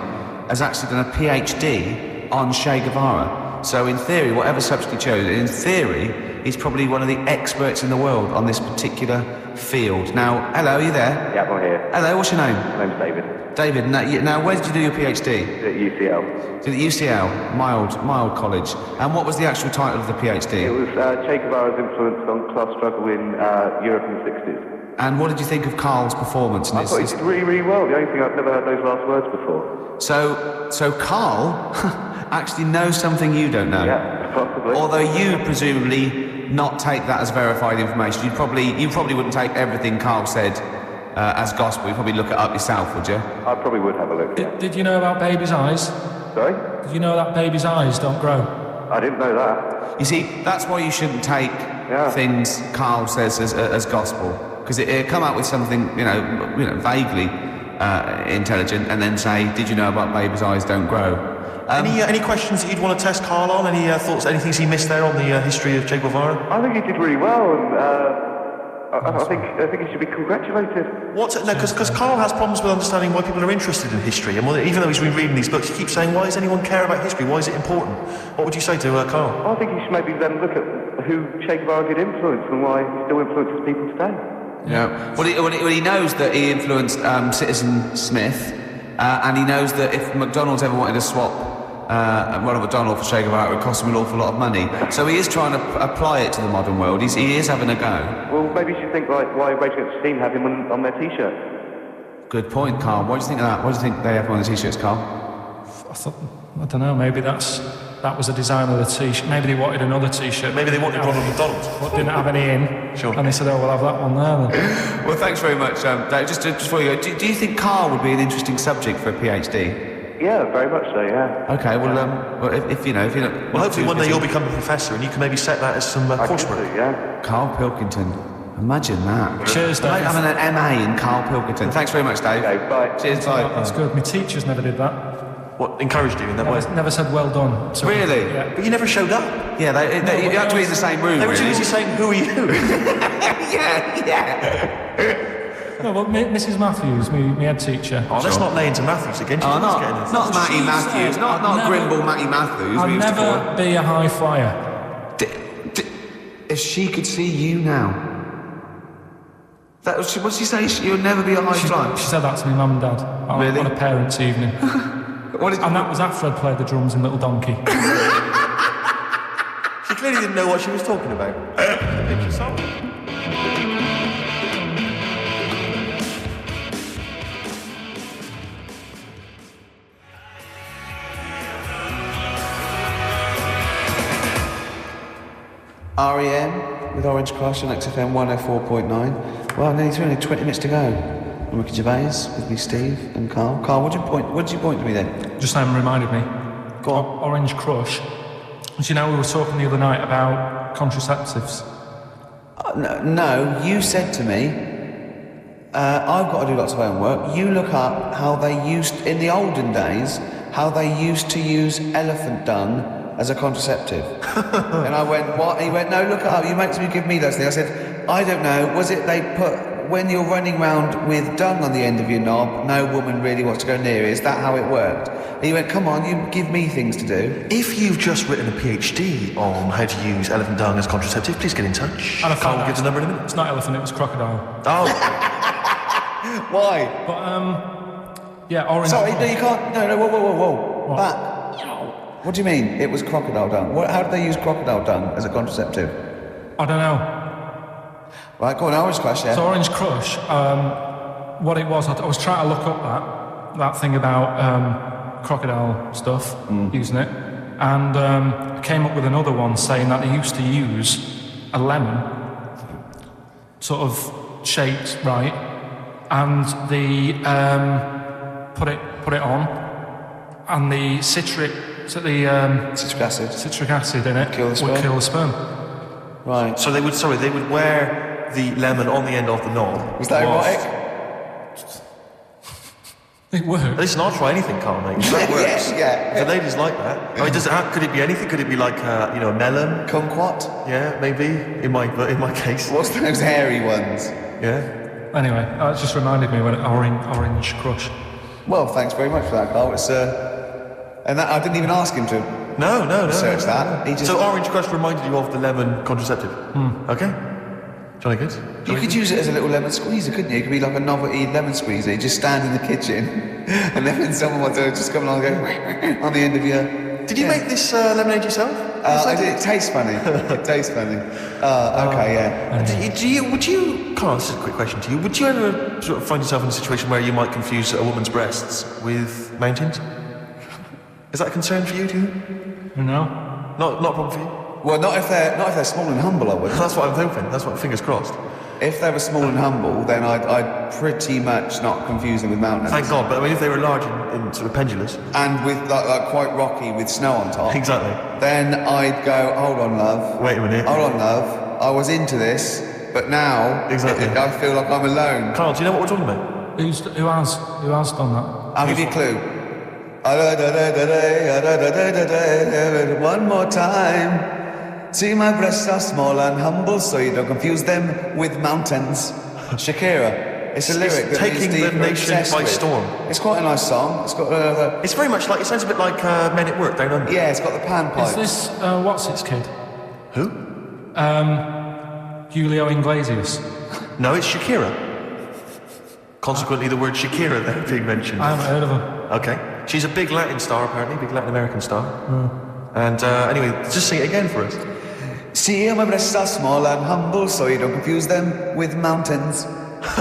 has actually done a PhD on Che Guevara. So in theory, whatever subject he chose, in theory, he's probably one of the experts in the world on this particular field. Now, hello, are you there? Yeah, I'm here. Hello, what's your name? My name's David. David, now where did you do your PhD? At UCL. Did at UCL, mild college. And what was the actual title of the PhD? It was Che Guevara's influence on class struggle in Europe in the 60s. And what did you think of Karl's performance? I thought he did really, really well. The only thing I've never heard those last words before. So Karl actually knows something you don't know. Yeah, possibly. Although you presumably not take that as verified information. You probably wouldn't take everything Karl said as gospel. You'd probably look it up yourself, would you? I probably would have a look. Did you know about babies' eyes? Sorry? Did you know that babies' eyes don't grow? I didn't know that. You see, that's why you shouldn't take things Karl says as gospel. Because it come out with something, vaguely intelligent, and then say, "Did you know about babies' eyes don't grow?" Any questions that you'd want to test Karl on? Any thoughts? Anything he missed there on the history of Che Guevara? I think he did really well, and I think he should be congratulated. Because Karl has problems with understanding why people are interested in history, and even though he's been reading these books, he keeps saying, "Why does anyone care about history? Why is it important?" What would you say to Karl? I think he should maybe then look at who Che Guevara did influence and why he still influences people today. Yeah. Well, he knows that he influenced Citizen Smith, and he knows that if McDonald's ever wanted to swap Ronald McDonald for Che Guevara, it would cost him an awful lot of money. So he is trying to apply it to the modern world. He is having a go. Well, maybe you should think like why Rage Against the Machine have him on their T-shirt. Good point, Karl. What do you think of that? What do you think they have on the T-shirts, Karl? I don't know, maybe that was the design of the T-shirt. Maybe they wanted another T-shirt. Maybe they wanted Ronald McDonald. But didn't have any in. Sure. And they said, "Oh, we'll have that one there then." Well, thanks very much, Dave. Just before you go, do you think Karl would be an interesting subject for a PhD? Yeah, very much so. Yeah. Okay. Well, if you're not. Well, hopefully one day you'll become a professor, and you can maybe set that as some coursework. Yeah. Karl Pilkington. Imagine that. Cheers, Dave. Having an MA in Karl Pilkington. Thanks very much, Dave. Okay, bye. Cheers, bye. That's good. My teachers never did that. What encouraged you in that way? Never said well done. So, Really? Yeah. But you never showed up. Yeah, you have to be in the same room. They were too really. busy saying, "Who are you?" Yeah. No, well, Mrs. Matthews, my head teacher. Oh, let's not lay into Matthews again. Oh, Not not Matty Matthews, not Grimble Matty Matthews. I'll we used to call never be a high flyer. her. If she could see you now, what'd she say? You'll never be a high flyer. She said that to me, mum and dad, Really? on a parents' evening. And that was after I'd played the drums in Little Donkey. She clearly didn't know what she was talking about. Picture song. REM with Orange Crush on XFM 104.9. Well, nearly 20 minutes to go. I'm Ricky Gervais with me, Steve and Karl. Karl, what did you point to me then? Just reminded me. Go on. Orange Crush. Do you know we were talking the other night about contraceptives? No, you said to me, I've got to do lots of homework. You look up how they used, in the olden days, how they used to use elephant dung as a contraceptive. And I went, what? And he went, no, look it up. You make me give me those things. I said, I don't know. Was it they put, when you're running around with dung on the end of your knob, no woman really wants to go near it. Is that how it worked? And he went, come on, you give me things to do. If you've just written a PhD on how to use elephant dung as contraceptive, please get in touch. And I Karl found will give the number in a minute. It's not elephant, it was crocodile. Oh. Why? But, yeah, orange... Sorry, no, you can't. No, whoa. What? Back. What do you mean? It was crocodile dung. How did they use crocodile dung as a contraceptive? I don't know. Right, go on, Orange Crush, yeah. So Orange Crush, what it was, I was trying to look up that thing about crocodile stuff, using it, and I came up with another one saying that they used to use a lemon, sort of shaped right, and the put it on, and the citric acid in it would kill the sperm. Right. So they would wear the lemon on the end of the knob. Was that erotic? It worked. Listen, I'll try anything, Karl, mate. That works. Yeah. The ladies like that. I mean, could it be anything? Could it be like, a melon? Kumquat? Yeah, maybe. In my case. What's those hairy ones? Yeah. Anyway, it just reminded me when Orange Crush. Well, thanks very much for that, Karl. It's and that I didn't even ask him to No. research that. He just... So Orange Crush reminded you of the lemon contraceptive. Okay. Jolly good. You could use it as a little lemon squeezer, couldn't you? It could be like a novelty lemon squeezer. You just stand in the kitchen, and then when someone wants to just come along and go on the end of your... Did you make this lemonade yourself? I did. It tastes funny. It tastes funny. Okay, yeah. Would you, Carl, this is a quick question to you. Would you ever sort of find yourself in a situation where you might confuse a woman's breasts with mountains? Is that a concern for you, do you? No. Not a problem for you? Well, not if they're small and humble, I would. That's what I'm hoping. That's what, fingers crossed. If they were small and humble, then I'd pretty much not confuse them with mountains. Thank God, but I mean, if they were large and sort of pendulous. And with like quite rocky with snow on top. Exactly. Then I'd go, hold on, love. Wait a minute. Hold on, love. I was into this, but now Exactly. I feel like I'm alone. Carl, do you know what we're talking about? Who has done that? I'll give you a clue. One more time. See, my breasts are small and humble, so you don't confuse them with mountains. Shakira. It's a lyric that taking means the nation by storm. It's quite a nice song. It's got It's very much like, it sounds a bit like Men at Work down under. yeah, it's got the panpipes. Is this what's its kid? Who? Julio Iglesias. No, it's Shakira. Consequently, the word Shakira there being mentioned. I haven't heard of her. Okay. She's a big Latin star, apparently, big Latin American star. And anyway, just sing it again for us. See, my breasts are small and humble, so you don't confuse them with mountains.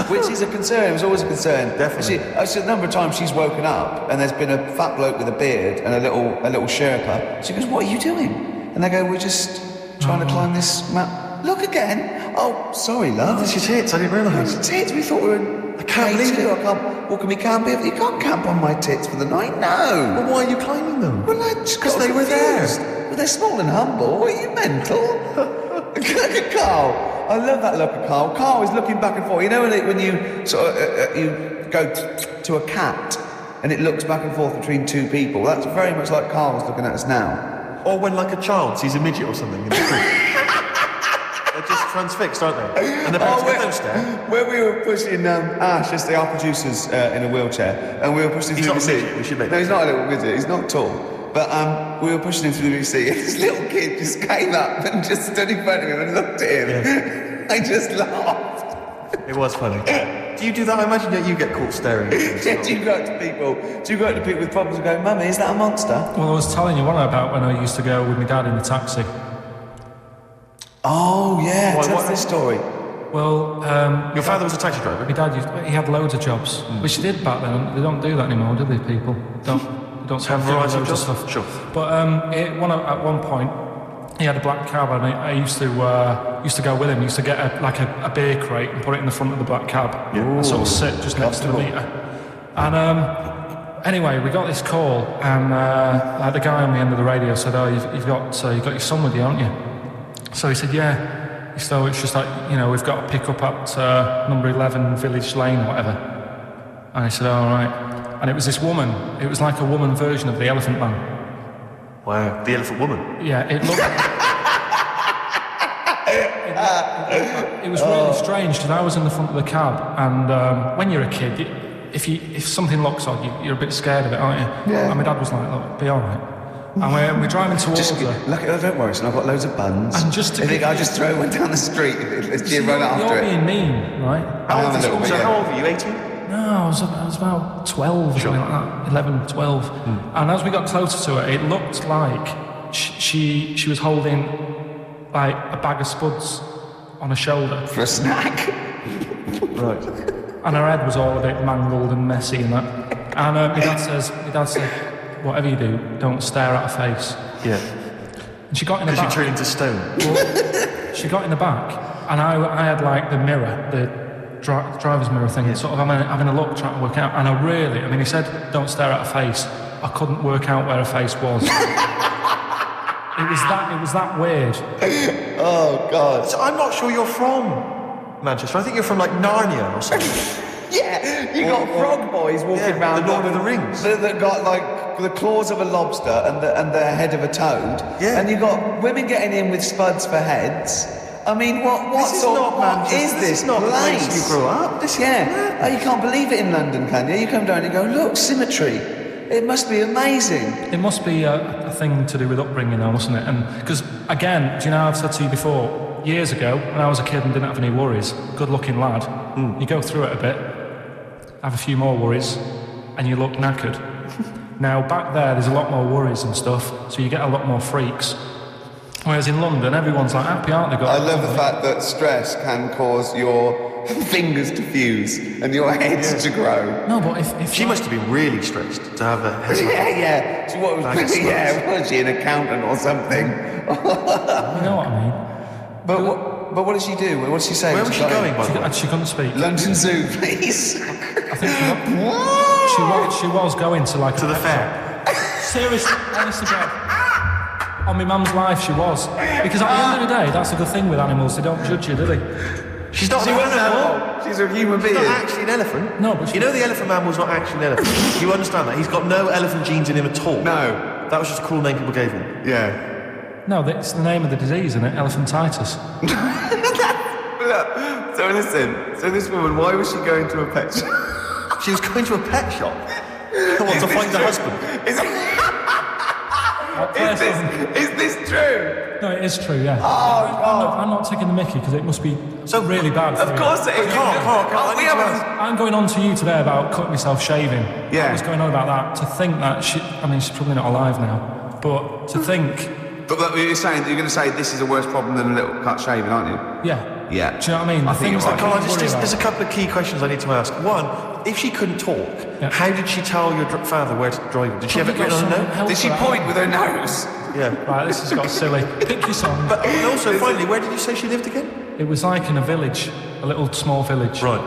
Which is a concern. It was always a concern. Definitely. A number of times she's woken up and there's been a fat bloke with a beard and a little Sherpa. She goes, "What are you doing?" And they go, "We're just trying to climb this mountain." Look again. Oh, sorry, love. That's your tits, I didn't realise. Tits. We thought we were. I can't believe it. I can't. What can we camp here? You can't camp on my tits for the night. No. Well, why are you climbing them? Well, I just 'Cause got they were confused. there. Well, they're small and humble. What, are you mental? Look at Carl. I love that look at Carl. Carl is looking back and forth. You know when you sort of you go to a cat and it looks back and forth between two people. That's very much like Carl's looking at us now. Or when, like, a child sees a midget or something in the street. They're just transfixed, aren't they? And the parents go, "Don't stare." When we were pushing Ash, yesterday, our producer's in a wheelchair, and we were pushing He's through not the a seat. midget, we should make No, he's that not a little midget. He's not tall. But we were pushing him through the seat, and this little kid just came up and just stood in front of him and looked at him. Yeah. I just laughed. It was funny. Do you do that? I imagine that you get caught staring at things. Yeah, do you go up to people with problems and go, "Mummy, is that a monster?" Well, I was telling you one about when I used to go with my dad in the taxi. Oh yeah, Why, tell us what- this story. Well, Your father was a taxi driver? my dad he had loads of jobs, which he did back then. They don't do that anymore, do they? People don't sort Have of do variety of loads jobs? stuff. Sure. But at one point, he had a black cab, and I used to go with him. He used to get a beer crate and put it in the front of the black cab, and sort of sit just next to the meter. And anyway, we got this call, and the guy on the end of the radio said, "Oh, you've got your son with you, haven't you?" So he said, "Yeah." So it's just like, we've got to pick up at number 11 Village Lane or whatever. And he said, "All right." And it was this woman. It was like a woman version of the Elephant Man. Wow, the elephant woman. Yeah, it looked. It was really strange because I was in the front of the cab, and when you're a kid, if something looks odd, you're a bit scared of it, aren't you? Yeah. And my dad was like, "Look, be all right." And we're driving towards her. Look, don't worry, son. I've got loads of buns. And just to I think give I'll you- just throw one down the street. Let's See, run after you're it. being mean, right? How old, a little bit, so yeah. how old were you, 18? No, I was about 12 or something like that, 11, 12. And as we got closer to her, it looked like she was holding like a bag of spuds on her shoulder. For a snack. Right. And her head was all a bit mangled and messy and that. And my dad said, "Whatever you do, don't stare at her face." Yeah. And she got in the Because you back. turn into stone. She got in the back, and I had like the mirror, the driver's mirror thing, and sort of having a look, trying to work out. And he said, "Don't stare at her face." I couldn't work out where her face was. It was that weird. Oh God. So I'm not sure you're from Manchester. I think you're from, like, Narnia or something. Yeah, you got frog boys walking around. the Lord of the Rings. That got like the claws of a lobster and the head of a toad. Yeah. And you got women getting in with spuds for heads. I mean, what This is not Manchester. is This this is not the place? place you grew up. This is Yeah. Oh, you can't believe it in London, can you? You come down and go, look, symmetry. It must be amazing. It must be a thing to do with upbringing, though, mustn't it? And because again, do you know, I've said to you before, years ago, when I was a kid and didn't have any worries, good-looking lad, you go through it a bit, have a few more worries, and you look knackered. Now, back there's a lot more worries and stuff, so you get a lot more freaks. Whereas in London, everyone's like happy, aren't they? I love the fact that stress can cause your fingers to fuse and your head to grow. No, but if She must have been really stressed to have a head. Yeah. So what was was she an accountant or something? You know what I mean? But what did she do? What did she say? Where was she going, by the way? She couldn't speak. London Zoo, please. I think she was going to like To the fair. Seriously, honestly, God. On my mum's life, she was. Because at the end of the day, that's a good thing with animals. They don't judge you, do they? She's not an animal. She's a human being. She's not actually an elephant. No, but you know the elephant man was not actually an elephant. You understand that? He's got no elephant genes in him at all. No. That was just a cool name people gave him. Yeah. No, it's the name of the disease, isn't it? Elephantitis. Look, so listen. So this woman, why was she going to a pet shop? She was going to a pet shop. What, to find her husband? Is this true? No, it is true, yeah. Oh, God. I'm not taking the mickey because it must be so really bad for Of course it is. I'm going on to you today about cutting myself shaving. Yeah. I was going on about that. To think that she's probably not alive now. But to think... But you're going to say this is a worse problem than a little cut shaving, aren't you? Yeah. Yeah. Do you know what I mean? I think things you're that right. people worry There's a about. couple of key questions I need to ask. One, if she couldn't talk, how did she tell your father where to drive? Did she have it written on a note? Did she point with her nose? Yeah. Right, this has got silly. Pick your song. But also, finally, where did you say she lived again? It was like in a village, a little small village. Right.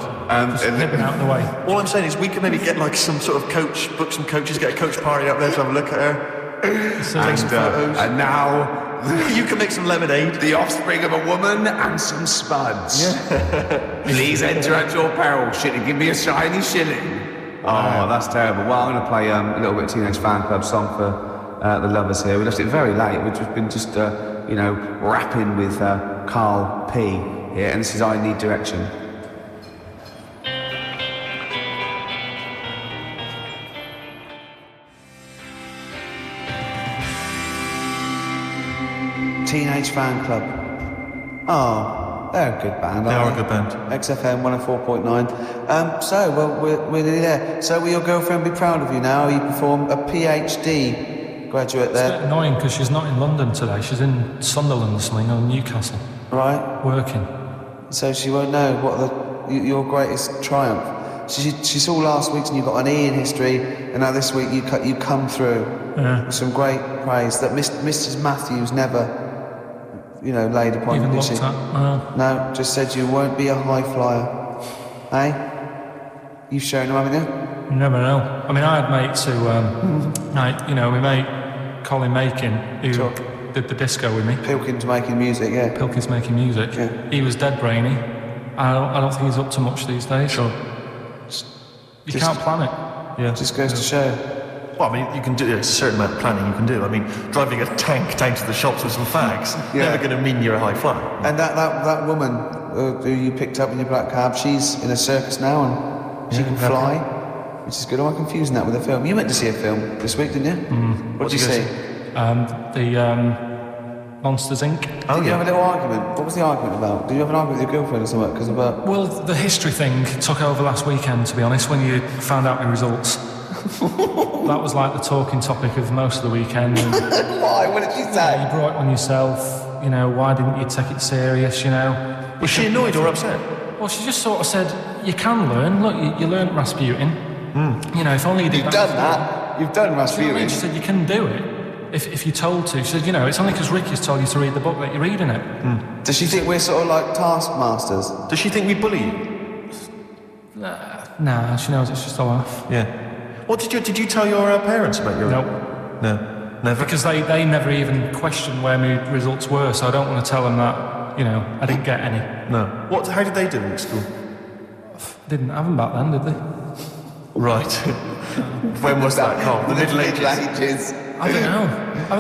Just hidden out of the way. All I'm saying is we could maybe get like some sort of coach, book some coaches, get a coach party up there to have a look at her. Take some photos. And now... You can make some lemonade. The offspring of a woman and some spuds. Yeah. Please enter at your peril. Give me a shiny shilling. Oh, that's terrible. Well, I'm going to play a little bit of Teenage Fan Club song for the lovers here. We left it very late. We've just been rapping with Karl P. here, and this is I Need Direction. Teenage Fan Club. Oh, they're a good band. They are a good band. XFM 104.9. We're nearly there. So will your girlfriend be proud of you now? You perform a PhD graduate It's a there. bit annoying because she's not in London today. She's in Sunderland or something, or Newcastle. Right. Working. So she won't know what your greatest triumph. She saw last week's and you got an E in history, and now this week you come through with some great praise that Mrs. Matthews never... laid upon Even you, did looked she? at. No, just said you won't be a high flyer. Hey? You've shown them, haven't you? You never know. I mean, I had mates who, my mate Colin Makin, who did the disco with me. Pilkington making music, yeah. Pilkington's making music. Yeah. He was dead brainy. I don't think he's up to much these days. Sure. You can't plan it. Yeah. Just goes to show. Well, I mean, you can do. There's a certain amount of planning you can do. I mean, driving a tank down to the shops with some fags never going to mean you're a high flyer. And that woman who you picked up in your black cab, she's in a circus now and she can fly, which is good. Am I confusing that with a film? You went to see a film this week, didn't you? What did you see? The Monsters Inc. Did you have a little argument? What was the argument about? Did you have an argument with your girlfriend or something? Because about... Well, the history thing took over last weekend, to be honest, when you found out the results. That was like the talking topic of most of the weekend. And, why? What did she say? You brought it on yourself. Why didn't you take it serious? Was she annoyed or upset? Well, she just sort of said, you can learn. Look, you learned Rasputin. If only you did You've done that. You've done Rasputin. You know what I mean? She said, you can do it if you're told to. She said, it's only because Ricky's told you to read the book that you're reading it. Does she think we're sort of like taskmasters? Does she think we bully you? Nah, she knows it's just a laugh. Yeah. What did you tell your parents about your... No, never? Because they never even questioned where my results were, so I don't want to tell them that, I didn't get any. No. How did they do at school? Didn't have them back then, did they? Right. When was that, Carl? The Middle Ages? I don't know.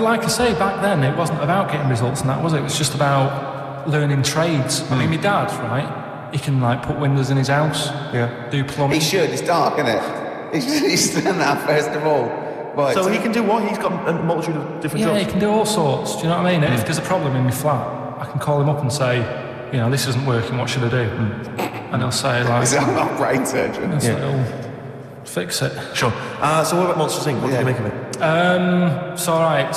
Like I say, back then it wasn't about getting results and that, was it? It was just about learning trades. I mean, my dad, right, he can put windows in his house, do plumbing. He should, it's dark, isn't it? He's done that first of all. Right. So he can do what? He's got a multitude of different jobs? Yeah, he can do all sorts, do you know what I mean? If there's a problem in my flat, I can call him up and say, you know, this isn't working, what should I do? And he'll say, like... Is that not brain surgeon? And so he'll fix it. Sure. So what about Monsters Inc.? What did you make of it? It's alright.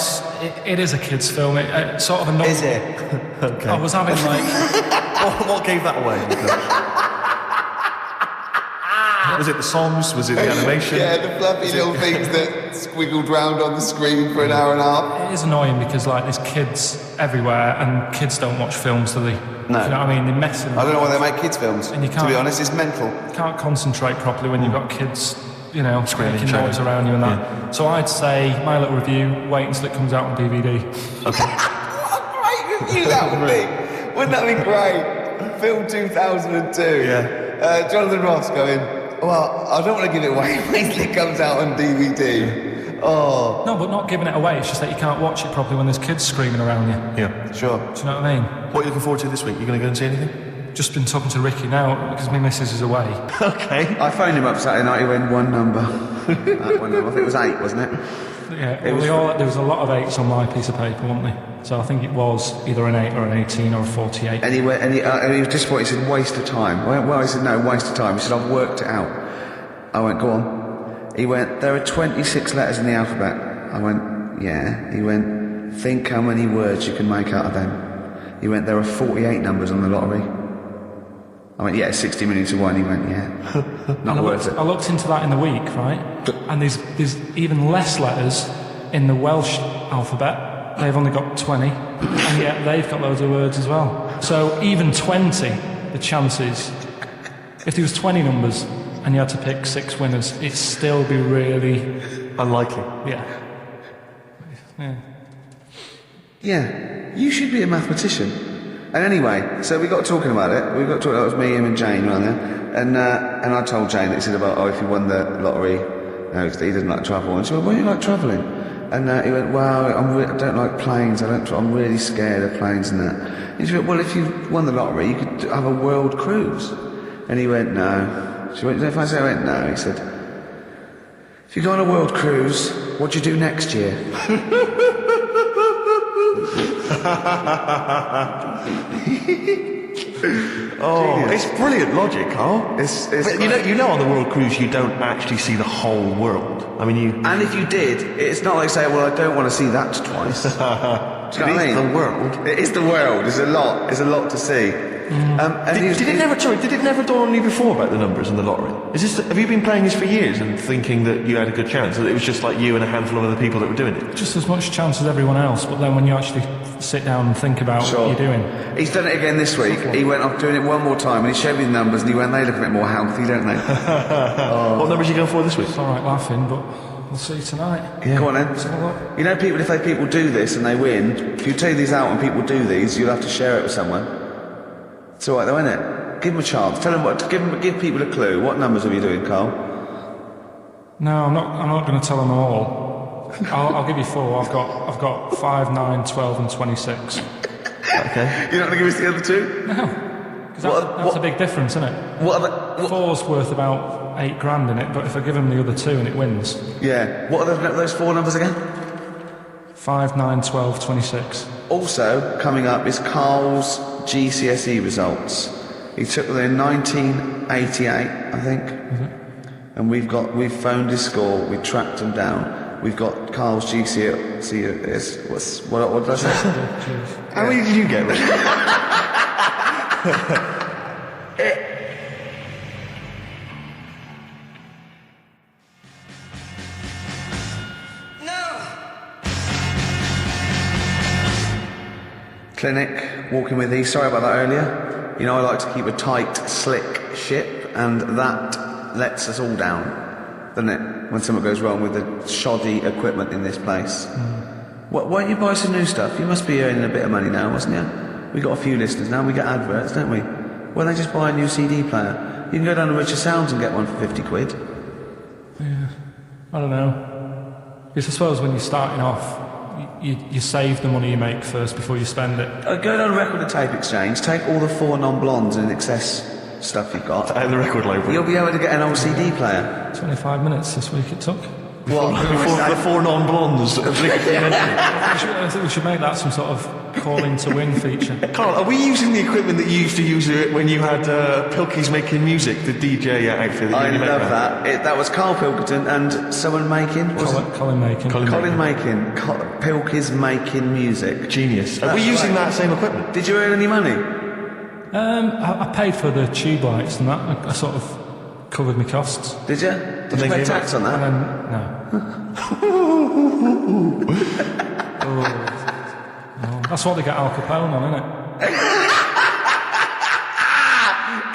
It is a kid's film. It's sort of a... Is it? Okay. I was having, like... what gave that away? Was it the songs? Was it the animation? Yeah, the fluffy little things that squiggled round on the screen for an hour and a half. It is annoying because, like, there's kids everywhere and kids don't watch films, do they? No. You know what I mean? They're messing. I don't know why they make kids films. And you to can't- be honest, it's mental. You can't concentrate properly when you've got kids, you know, Screaming, making noise around you and that. So I'd say my little review, wait until it comes out on DVD. What a great review that would be. Wouldn't that be great? Film 2002. Yeah. Jonathan Ross going, well, I don't want to give it away. Wait till it comes out on DVD. Oh. No, but not giving it away. It's just that you can't watch it properly when there's kids screaming around you. Yeah. Sure. Do you know what I mean? What are you looking forward to this week? You going to go and see anything? Just been talking to Ricky now because my missus is away. Okay. I phoned him up Saturday night, he went one number. One number. I think it was 8, wasn't it? Yeah, there was a lot of 8s on my piece of paper, wasn't there? So I think it was either an 8 or an 18 or a 48. And he went, and he was disappointed. He said, waste of time. I went, well, he said, no, waste of time. He said, I've worked it out. I went, go on. He went, there are 26 letters in the alphabet. I went, yeah. He went, think how many words you can make out of them. He went, there are 48 numbers on the lottery. I went, yeah, 60 million to 1. He went, yeah. Not worth it. I looked into that in the week, right? And there's even less letters in the Welsh alphabet. They've only got 20, and yet they've got loads of words as well. So even 20, the chances, if there was 20 numbers and you had to pick 6 winners, it'd still be really... Unlikely. Yeah. Yeah, you should be a mathematician. And anyway, so we got talking about it. We got talking. That was me, him, and Jane around there. And I told Jane that he said about, if you won the lottery, he doesn't like travel. And she went, why do you like travelling? And he went, well, I don't like planes. I'm really scared of planes and that. And she went, well, if you won the lottery, you could have a world cruise. And he went, no. She went, if I say, I went, no. He said, if you go on a world cruise, what do you do next year? It's brilliant logic, Carl. It's but you know, on the world cruise, you don't actually see the whole world. I mean, you. And if you did, it's not like saying, well, I don't want to see that twice. Do you know what I mean? The world. It is the world. There's a lot. There's a lot to see. Did it never dawn on you before about the numbers and the lottery? Have you been playing this for years and thinking that you had a good chance? That it was just like you and a handful of other people that were doing it? Just as much chance as everyone else, but then when you actually sit down and think about what you're doing. He's done it again this week. He went off doing it one more time and he showed me the numbers and he went, they look a bit more healthy, don't they? What numbers are you going for this week? It's alright laughing, but we'll see tonight. Yeah. Go on then. You know, people, if people do this and they win, if you take these out and people do these, you'll have to share it with someone. It's alright though, isn't it? Give them a chance. Tell them give people a clue. What numbers are you doing, Carl? No, I'm not going to tell them all. I'll give you 4. I've got 5, 9, 12 and 26. Okay. You're not going to give us the other 2? No. That's a big difference, isn't it? 4's worth about 8 grand in it, but if I give them the other 2 and it wins. Yeah. What are those 4 numbers again? 5, 9, 12, 26. Also, coming up is Carl's GCSE results. He took them in 1988, I think. Mm-hmm. And we've phoned his score, we tracked him down. We've got Carl's GCSE. What did I say? How many did you get, Rick? Clinic, walking with these. Sorry about that earlier. You know, I like to keep a tight, slick ship, and that lets us all down, doesn't it? When something goes wrong with the shoddy equipment in this place. Why don't you buy some new stuff? You must be earning a bit of money now, mustn't you? We got a few listeners now. We get adverts, don't we? Why don't they just buy a new CD player? You can go down to Richer Sounds and get one for 50 quid. Yeah, I don't know. Because I suppose when you're starting off, you save the money you make first before you spend it. Go down to Record and Tape Exchange, take all the 4 non-blondes and excess stuff you've got. Out of the record label. You'll be able to get an old CD player. 25 minutes this week it took. What? Before the 4 non-blondes. I think we should make that some sort of calling to win feature. Carl, are we using the equipment that you used to use when you had Pilkey's Making Music, the DJ outfit? I love that. That was Karl Pilkington and someone making. Colin Making. Colin Making. Pilkey's Making Music. Genius. Are we using that same equipment? Did you earn any money? I paid for the tube lights and that. I sort of covered my costs. Did you? Did you pay tax on that? No. That's what they get Al Capone on, isn't it?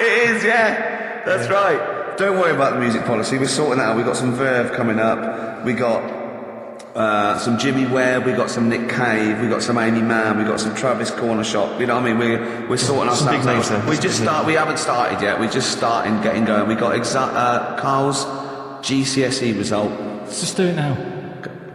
It is, yeah. That's right. Don't worry about the music policy. We're sorting that out. We've got some Verve coming up. We got some Jimmy Webb. We got some Nick Cave. We got some Amy Mann. We got some Travis Corner Shop. You know what I mean? We're sorting some big names out. there. We haven't started yet. We're just starting, getting going. We got Carl's GCSE result. Let's just do it now.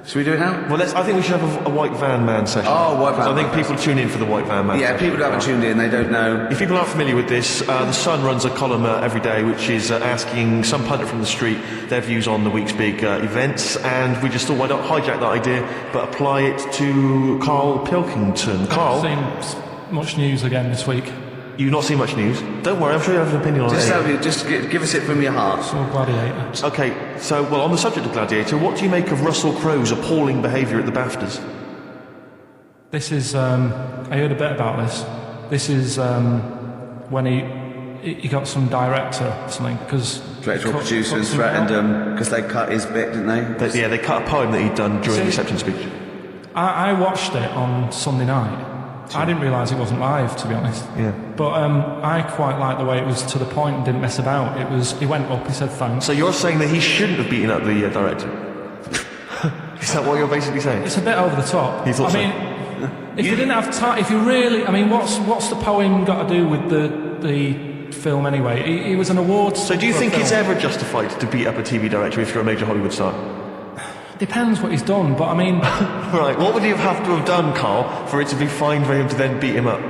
Should we do it now? Well, I think we should have a White Van Man session. Oh, White Van Man. I think people tune in for the White Van Man Yeah, session. people who haven't tuned in, they don't know. If people aren't familiar with this, The Sun runs a column every day which is asking some punter from the street their views on the week's big events, and we just thought, why not hijack that idea but apply it to Karl Pilkington. Carl, I've seen much news again this week. you've not seen much news. Don't worry, I'm sure you have an opinion on it. Just give us it from your heart. Saw Gladiator. Okay, so, well, on the subject of Gladiator, what do you make of Russell Crowe's appalling behaviour at the BAFTAs? This is, I heard a bit about this. This is when he got some director or something, because... Director or producers threatened him because they cut his bit, didn't they? They cut a poem that he'd done during the acceptance speech. I watched it on Sunday night. I didn't realise it wasn't live, to be honest. Yeah. But I quite liked the way it was to the point and didn't mess about. He went up, he said thanks. So you're saying that he shouldn't have beaten up the director? Is that what you're basically saying? It's a bit over the top. You thought I mean, if you didn't have time, if you really, I mean, what's the poem got to do with the film anyway? He was an awards. So do you think it's ever justified to beat up a TV director if you're a major Hollywood star? Depends what he's done, but I mean... Right, what would he have to have done, Carl, for it to be fine for him to then beat him up?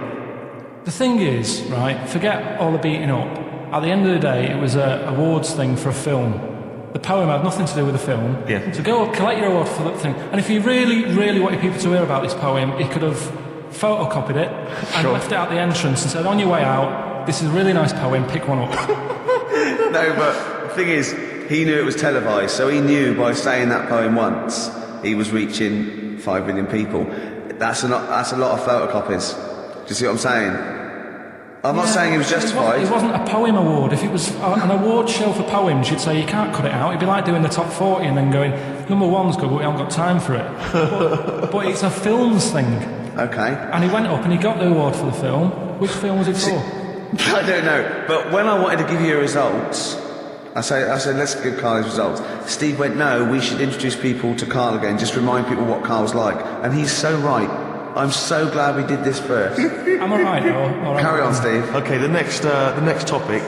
The thing is, right, forget all the beating up. At the end of the day, it was an awards thing for a film. The poem had nothing to do with the film. Yeah. So go collect your award for that thing. And if he really, really wanted people to hear about this poem, he could have photocopied it and left it at the entrance and said, on your way out, this is a really nice poem, pick one up. No, but the thing is, he knew it was televised, so he knew by saying that poem once, he was reaching 5 million people. That's a lot of photocopies. Do you see what I'm saying? I'm not saying he was justified. It wasn't a poem award. If it was an award show for poems, you'd say you can't cut it out. It'd be like doing the top 40 and then going, number one's good, but we haven't got time for it. But it's a films thing. Okay. And he went up and he got the award for the film. Which film was it for? I don't know. But when I wanted to give you results, I said, let's give Carl his results. Steve went, no, we should introduce people to Carl again, just remind people what Carl's like. And he's so right. I'm so glad we did this first. Am I right, or Carry on, Steve. Okay, the next topic.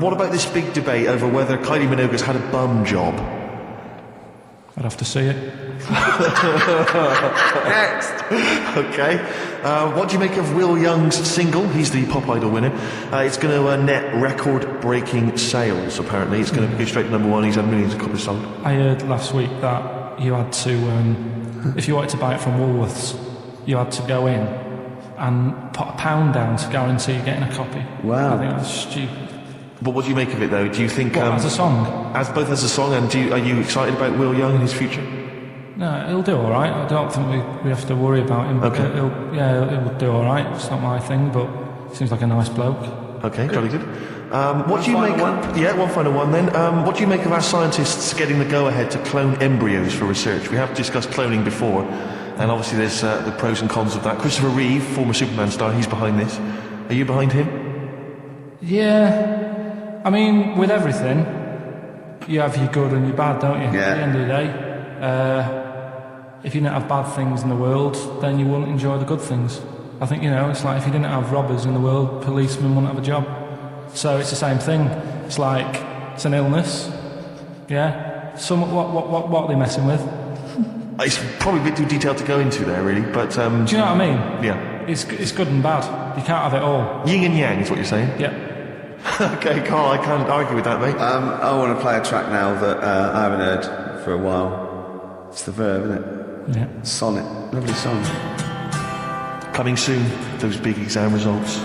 What about this big debate over whether Kylie Minogue's had a bum job? I'd have to see it. Next. Okay. What do you make of Will Young's single? He's the Pop Idol winner. It's going to net record-breaking sales, apparently. It's going to go straight to number one. He's had millions of copies sold. I heard last week that you had to, if you wanted to buy it from Woolworths, you had to go in and put £1 down to guarantee getting a copy. Wow. I think that's stupid. But what do you make of it, though? Do you think... as a song? Both as a song, and are you excited about Will Young and his future? No, he'll do all right. I don't think we have to worry about him. Okay. He'll do all right. It's not my thing, but he seems like a nice bloke. Okay, jolly good. What do you make? Yeah, one final one then. What do you make of our scientists getting the go-ahead to clone embryos for research? We have discussed cloning before, and obviously there's the pros and cons of that. Christopher Reeve, former Superman star, he's behind this. Are you behind him? Yeah. I mean, with everything, you have your good and your bad, don't you? Yeah. At the end of the day. If you didn't have bad things in the world, then you wouldn't enjoy the good things. I think, it's like if you didn't have robbers in the world, policemen wouldn't have a job. So it's the same thing. It's like, it's an illness. Yeah? What are they messing with? It's probably a bit too detailed to go into there, really, but... Do you know what I mean? Yeah. It's good and bad. You can't have it all. Yin and yang is what you're saying? Yeah. Okay, Carl, I can't argue with that, mate. I want to play a track now that I haven't heard for a while. It's the Verve, isn't it? Yeah. Sonnet. Lovely song. Coming soon, those big exam results.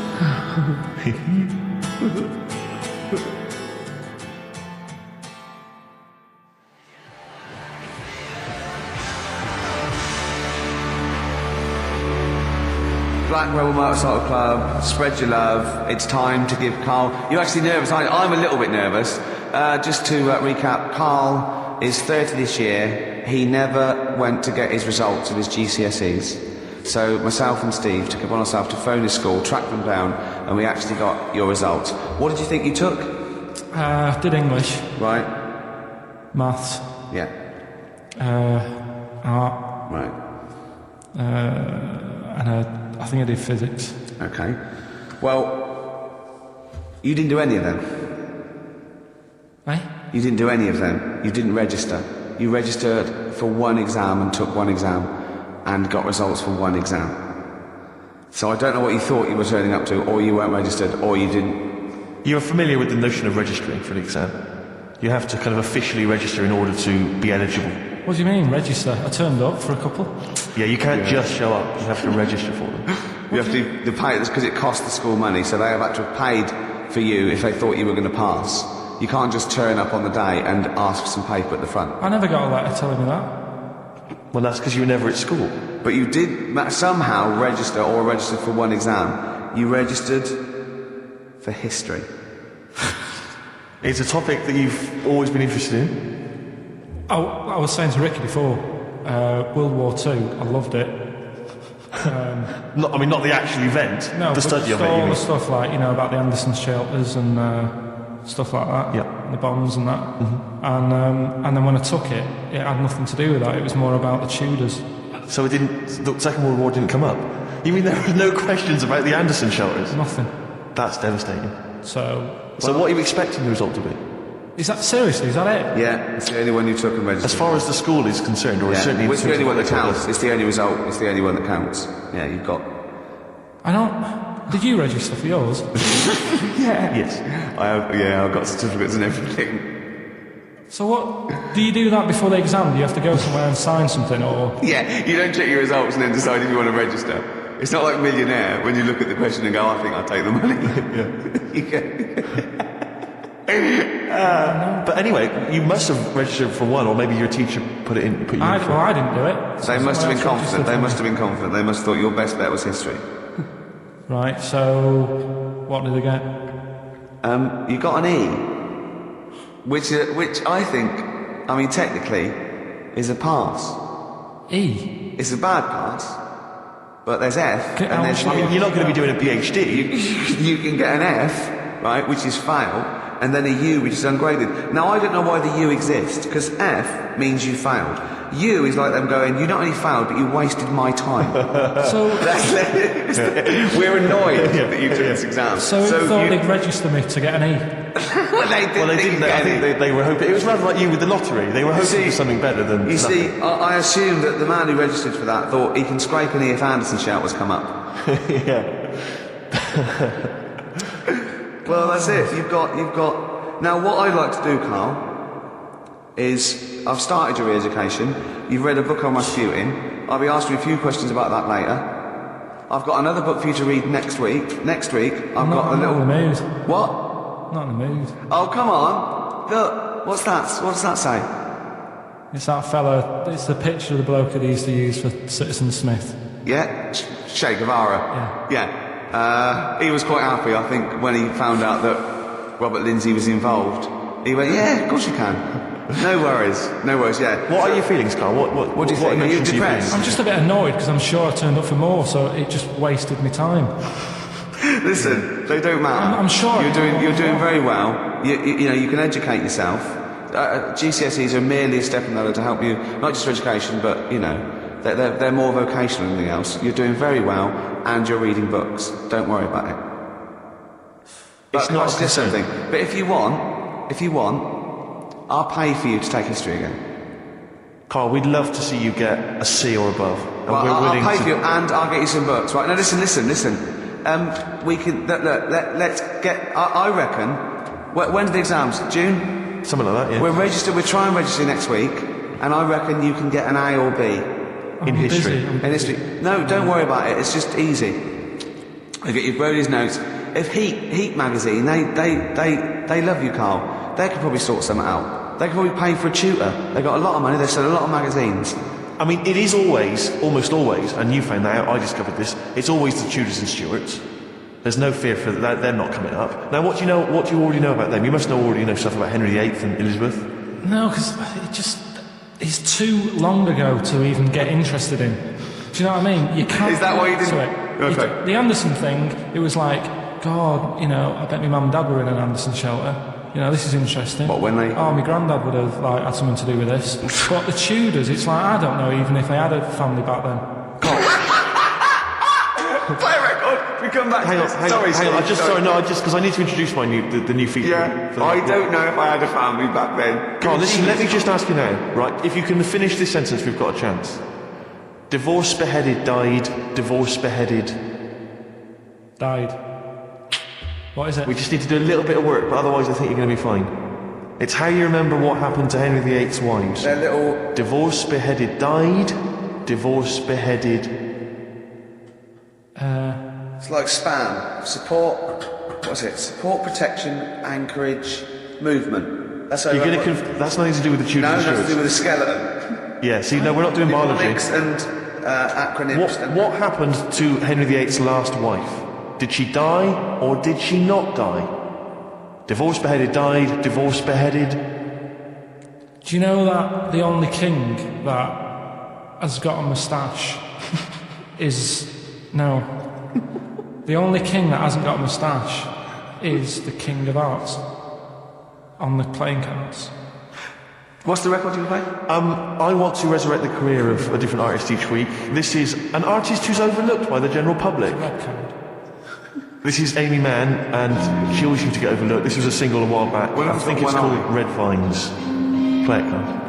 Black Rebel Motorcycle Club, spread your love. It's time to give Karl... You're actually nervous, aren't you? I'm a little bit nervous. Just to recap, Karl is 30 this year. He never went to get his results of his GCSEs. So myself and Steve took it upon ourselves to phone his school, track them down, and we actually got your results. What did you think you took? Did English. Right. Maths. Yeah. Art. Right. And I think I did physics. Okay. Well, you didn't do any of them. Eh? You didn't do any of them. You didn't register. You registered for one exam and took one exam and got results for one exam. So I don't know what you thought you were turning up to, or you weren't registered, or you didn't... You're familiar with the notion of registering for an exam. You have to kind of officially register in order to be eligible. What do you mean, register? I turned up for a couple. Yeah, you can't just show up. You have to register for them. You have to pay this because it costs the school money, so they have had to have paid for you if they thought you were going to pass. You can't just turn up on the day and ask for some paper at the front. I never got a letter telling me that. Well, that's because you were never at school. But you did somehow register or registered for one exam. You registered for history. It's a topic that you've always been interested in. Oh, I was saying to Ricky before, World War II, I loved it. Not the actual event, No, the study of it. all the stuff like, about the Anderson shelters and stuff like that. Yeah. The bombs and that. Mm-hmm. And then when I took it, it had nothing to do with that. It was more about the Tudors. So the Second World War didn't come up? You mean there were no questions about the Anderson shelters? Nothing. That's devastating. So what are you expecting the result to be? Is that seriously? Is that it? Yeah, it's the only one you took and registered. As far as the school is concerned, or certainly... Well, it's the only one that they told counts. us. It's the only result. It's the only one that counts. Yeah, you've got... I don't... Did you register for yours? Yeah. Yes. I've got certificates and everything. So what... Do you do that before the exam? Do you have to go somewhere and sign something, or... Yeah, you don't check your results and then decide if you want to register. It's not like Millionaire, when you look at the question and go, I think I'll take the money. You go... But anyway, you must have registered for one, or maybe your teacher put you in for I didn't do it. They must have been Someone else confident. They registered must have been confident. They must have thought your best bet was history. Right, so... What did they get? You got an E, which I think, technically, is a pass. E? It's a bad pass, but there's F, and there's You're not going to be doing a PhD. you can get an F, right, which is fail, and then a U, which is ungraded. Now, I don't know why the U exists, because F means you failed. U is like them going, you not only failed, but you wasted my time. So... We're annoyed that you took this exam. So you thought they'd register me to get an E? Well, they didn't. I think they were hoping... It was rather like you with the lottery. They were hoping for something better than You nothing. see, I assume that the man who registered for that thought he can scrape an E if Anderson shelters come up. Yeah. Well, that's it. You've got... Now, what I'd like to do, Karl, is... I've started your education. You've read a book on Rasputin. I'll be asking you a few questions about that later. I've got another book for you to read next week. Next week, I've got the little... I'm not in the mood. What? Not in the mood. Oh, come on. Look, what's that? What does that say? It's that fella... It's the picture of the bloke that he used to use for Citizen Smith. Yeah? Che Guevara. Yeah. He was quite happy, I think, when he found out that Robert Lindsay was involved. He went, yeah, of course you can. No worries, yeah. What are your feelings, Karl? What do you think? Are you depressed? I'm just a bit annoyed because I'm sure I turned up for more, so it just wasted me time. Listen, they don't matter. I'm sure you're doing very well. You can educate yourself. GCSEs are merely a stepping ladder to help you, not just for education, but they're more vocational than anything else. You're doing very well, and you're reading books. Don't worry about it. It's not just something. But if you want, I'll pay for you to take history again. Karl, we'd love to see you get a C or above. And Well, we're willing I'll pay to... for you, and I'll get you some books. Right, now listen. We can... Let's get... I reckon... When are the exams? June? Something like that, yeah. We'll try and register next week, and I reckon you can get an A or B. in history. In history. No, don't worry about it. It's just easy. Okay, you've wrote his notes. If Heat magazine, they love you, Carl. They could probably sort something out. They could probably pay for a tutor. They got a lot of money. They sell a lot of magazines. I mean, it is always, almost always, and you found that out, I discovered this, it's always the Tudors and Stuarts. There's no fear for that, they're not coming up. Now, what do you already know about them? You must already know stuff about Henry VIII and Elizabeth. No, because it's too long ago to even get interested in. Do you know what I mean? You can't... Is that why you didn't... Okay. The Anderson thing, it was like, God, I bet my mum and dad were in an Anderson shelter. This is interesting. What, when they... Oh, my granddad would have had something to do with this. But the Tudors, it's like, I don't know even if they had a family back then. Play a record. We come back to this. Sorry. Because I need to introduce the new feature. Yeah, I don't know if I had a family back then. Carl, listen, let me just ask you now, right? If you can finish this sentence, we've got a chance. Divorce beheaded, died. Divorce beheaded. Died. What is it? We just need to do a little bit of work, but otherwise I think you're going to be fine. It's how you remember what happened to Henry VIII's wives. They're little... Divorce beheaded, died. Divorce beheaded... It's like SPAM. Support... What's it? Support, protection, anchorage, movement. That's how that's nothing to do with the Tudors. No, and nothing to Stuarts. do with the skeleton. Yeah, see, no, we're not doing biology. Mnemonics and acronyms. What happened to Henry VIII's last wife? Did she die or did she not die? Divorce beheaded, died. Divorce beheaded. Do you know that the only king that has got a moustache is... No. The only king that hasn't got a moustache is the King of Hearts on the playing cards. What's the record you play? I want to resurrect the career of a different artist each week. This is an artist who's overlooked by the general public. Red card. This is Amy Mann, and she always seems to get overlooked. This was a single a while back. I think it's called Red Vines. Play it, Carl.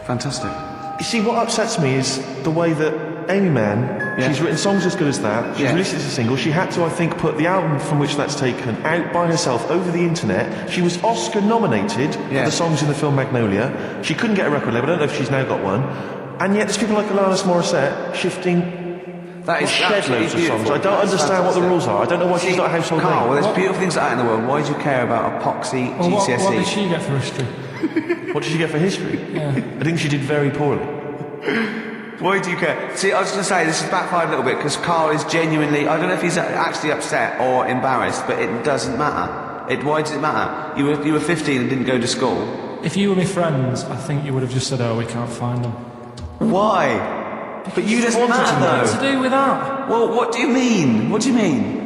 Fantastic. You see, what upsets me is the way that Amy Mann, she's written songs as good as that, she's released it as a single, she had to, I think, put the album from which that's taken out by herself over the internet. She was Oscar nominated for the songs in the film Magnolia. She couldn't get a record label, I don't know if she's now got one. And yet there's people like Alanis Morissette shifting That is shed loads of songs. I don't understand what the rules are. I don't know why she's not a household name. Carl, well, there's beautiful things like that in the world. Why do you care about epoxy, GCSE? What did she get for history? What did she get for history? Yeah. I think she did very poorly. Why do you care? See, I was going to say, this has backfired a little bit, because Carl is genuinely, I don't know if he's actually upset or embarrassed, but it doesn't matter. Why does it matter? You were 15 and didn't go to school. If you were my friends, I think you would have just said, oh, we can't find them. Why? But you just matter, though. What's to do with that? Well, what do you mean? What do you mean?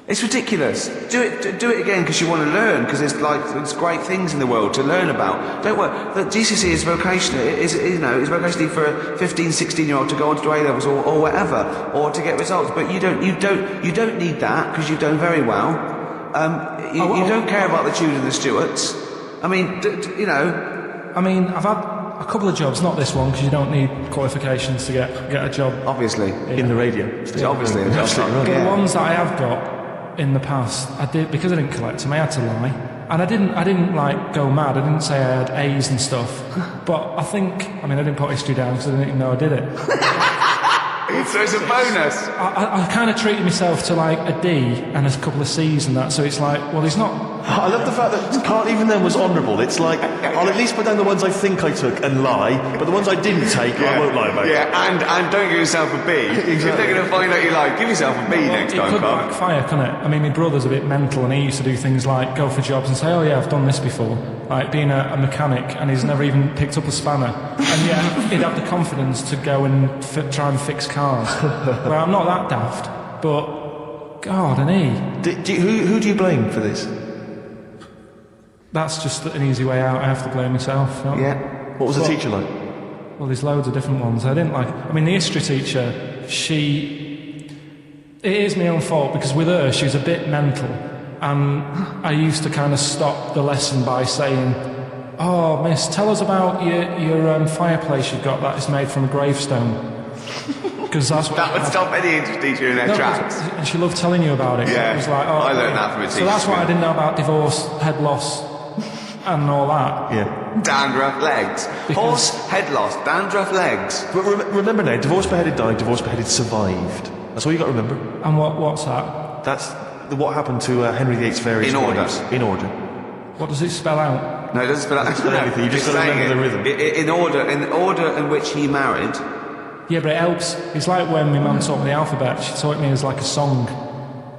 It's ridiculous. Do it again because you want to learn, because there's great things in the world to learn about. Don't worry. The GCSE is vocational. It's vocationally for a 15, 16-year-old to go on to A levels or whatever, or to get results. But you don't need that because you've done very well. You don't care about the Tudors and the Stuarts. I mean, I mean, I've had a couple of jobs, not this one, because you don't need qualifications to get a job. Obviously. In the radio. Obviously. Absolutely right. The ones that I have got in the past, I did, because I didn't collect them, I had to lie. And I didn't like go mad. I didn't say I had A's and stuff. But I didn't put history down because I didn't even know I did it. So it's a bonus. I kind of treated myself to like a D and a couple of C's and that, so it's like, well, he's not... I love the fact that Carl even then was honourable. It's like, I'll at least put down the ones I think I took and lie, but the ones I didn't take, I won't lie about. Yeah, and don't give yourself a B. Exactly. If they're going to find out you lie, give yourself a B next time, It could Carl. backfire, couldn't it? I mean, my brother's a bit mental, and he used to do things like go for jobs and say, oh yeah, I've done this before, like being a mechanic, and he's never even picked up a spanner, and yet he'd have the confidence to go and try and fix cars. Well, I'm not that daft, but God, and Who do you blame for this? that's just an easy way out. I have to blame myself. You know? Yeah. What was the teacher like? Well, there's loads of different ones. I mean, the history teacher, it is my own fault, because with her, she was a bit mental, and I used to kind of stop the lesson by saying, oh, miss, tell us about your fireplace you've got that is made from a gravestone. Because that's what... That would stop any English teacher in their tracks. And she loved telling you about it. Yeah, It was like, I learned that from a teacher. So that's what I didn't know about divorce, head loss, and all that. Yeah. Dandruff legs. Horse, head loss, dandruff legs. But remember now, divorce beheaded died, divorce beheaded survived. That's all you got to remember. And what's that? That's what happened to Henry VIII's various In order. wives. In order. What does it spell out? No, it doesn't spell out anything, you just got to remember the rhythm. In order in which he married. Yeah, but it helps. It's like when my mum taught me the alphabet. She taught me as like a song.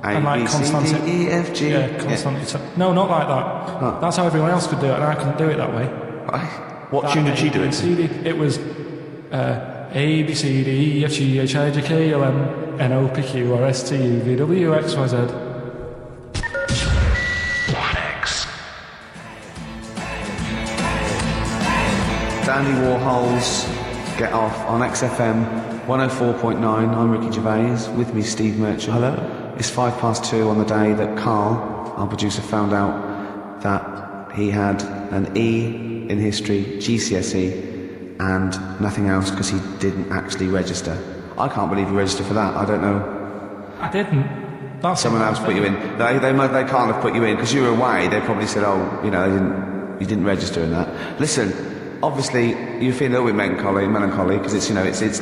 A, B, C, D, E, F, G. Yeah, constant. No, not like that. Huh. That's how everyone else could do it, and I couldn't do it that way. What tune did she do it to? It was A, B, C, D, E, F, G, H, I, J, K, L, M, N, O, P, Q, R, S, T, U, V, W, X, Y, Z. Dandy Warhols Get Off on XFM 104.9. I'm Ricky Gervais. With me, Steve Merchant. Hello. It's 2:05 on the day that Karl, our producer, found out that he had an E in history, GCSE, and nothing else because he didn't actually register. I can't believe he registered for that. I don't know. I didn't. That's Someone else put you in. They can't have put you in because you were away. They probably said, "Oh, you didn't register in that." Listen. Obviously, you feel a little bit melancholy because it's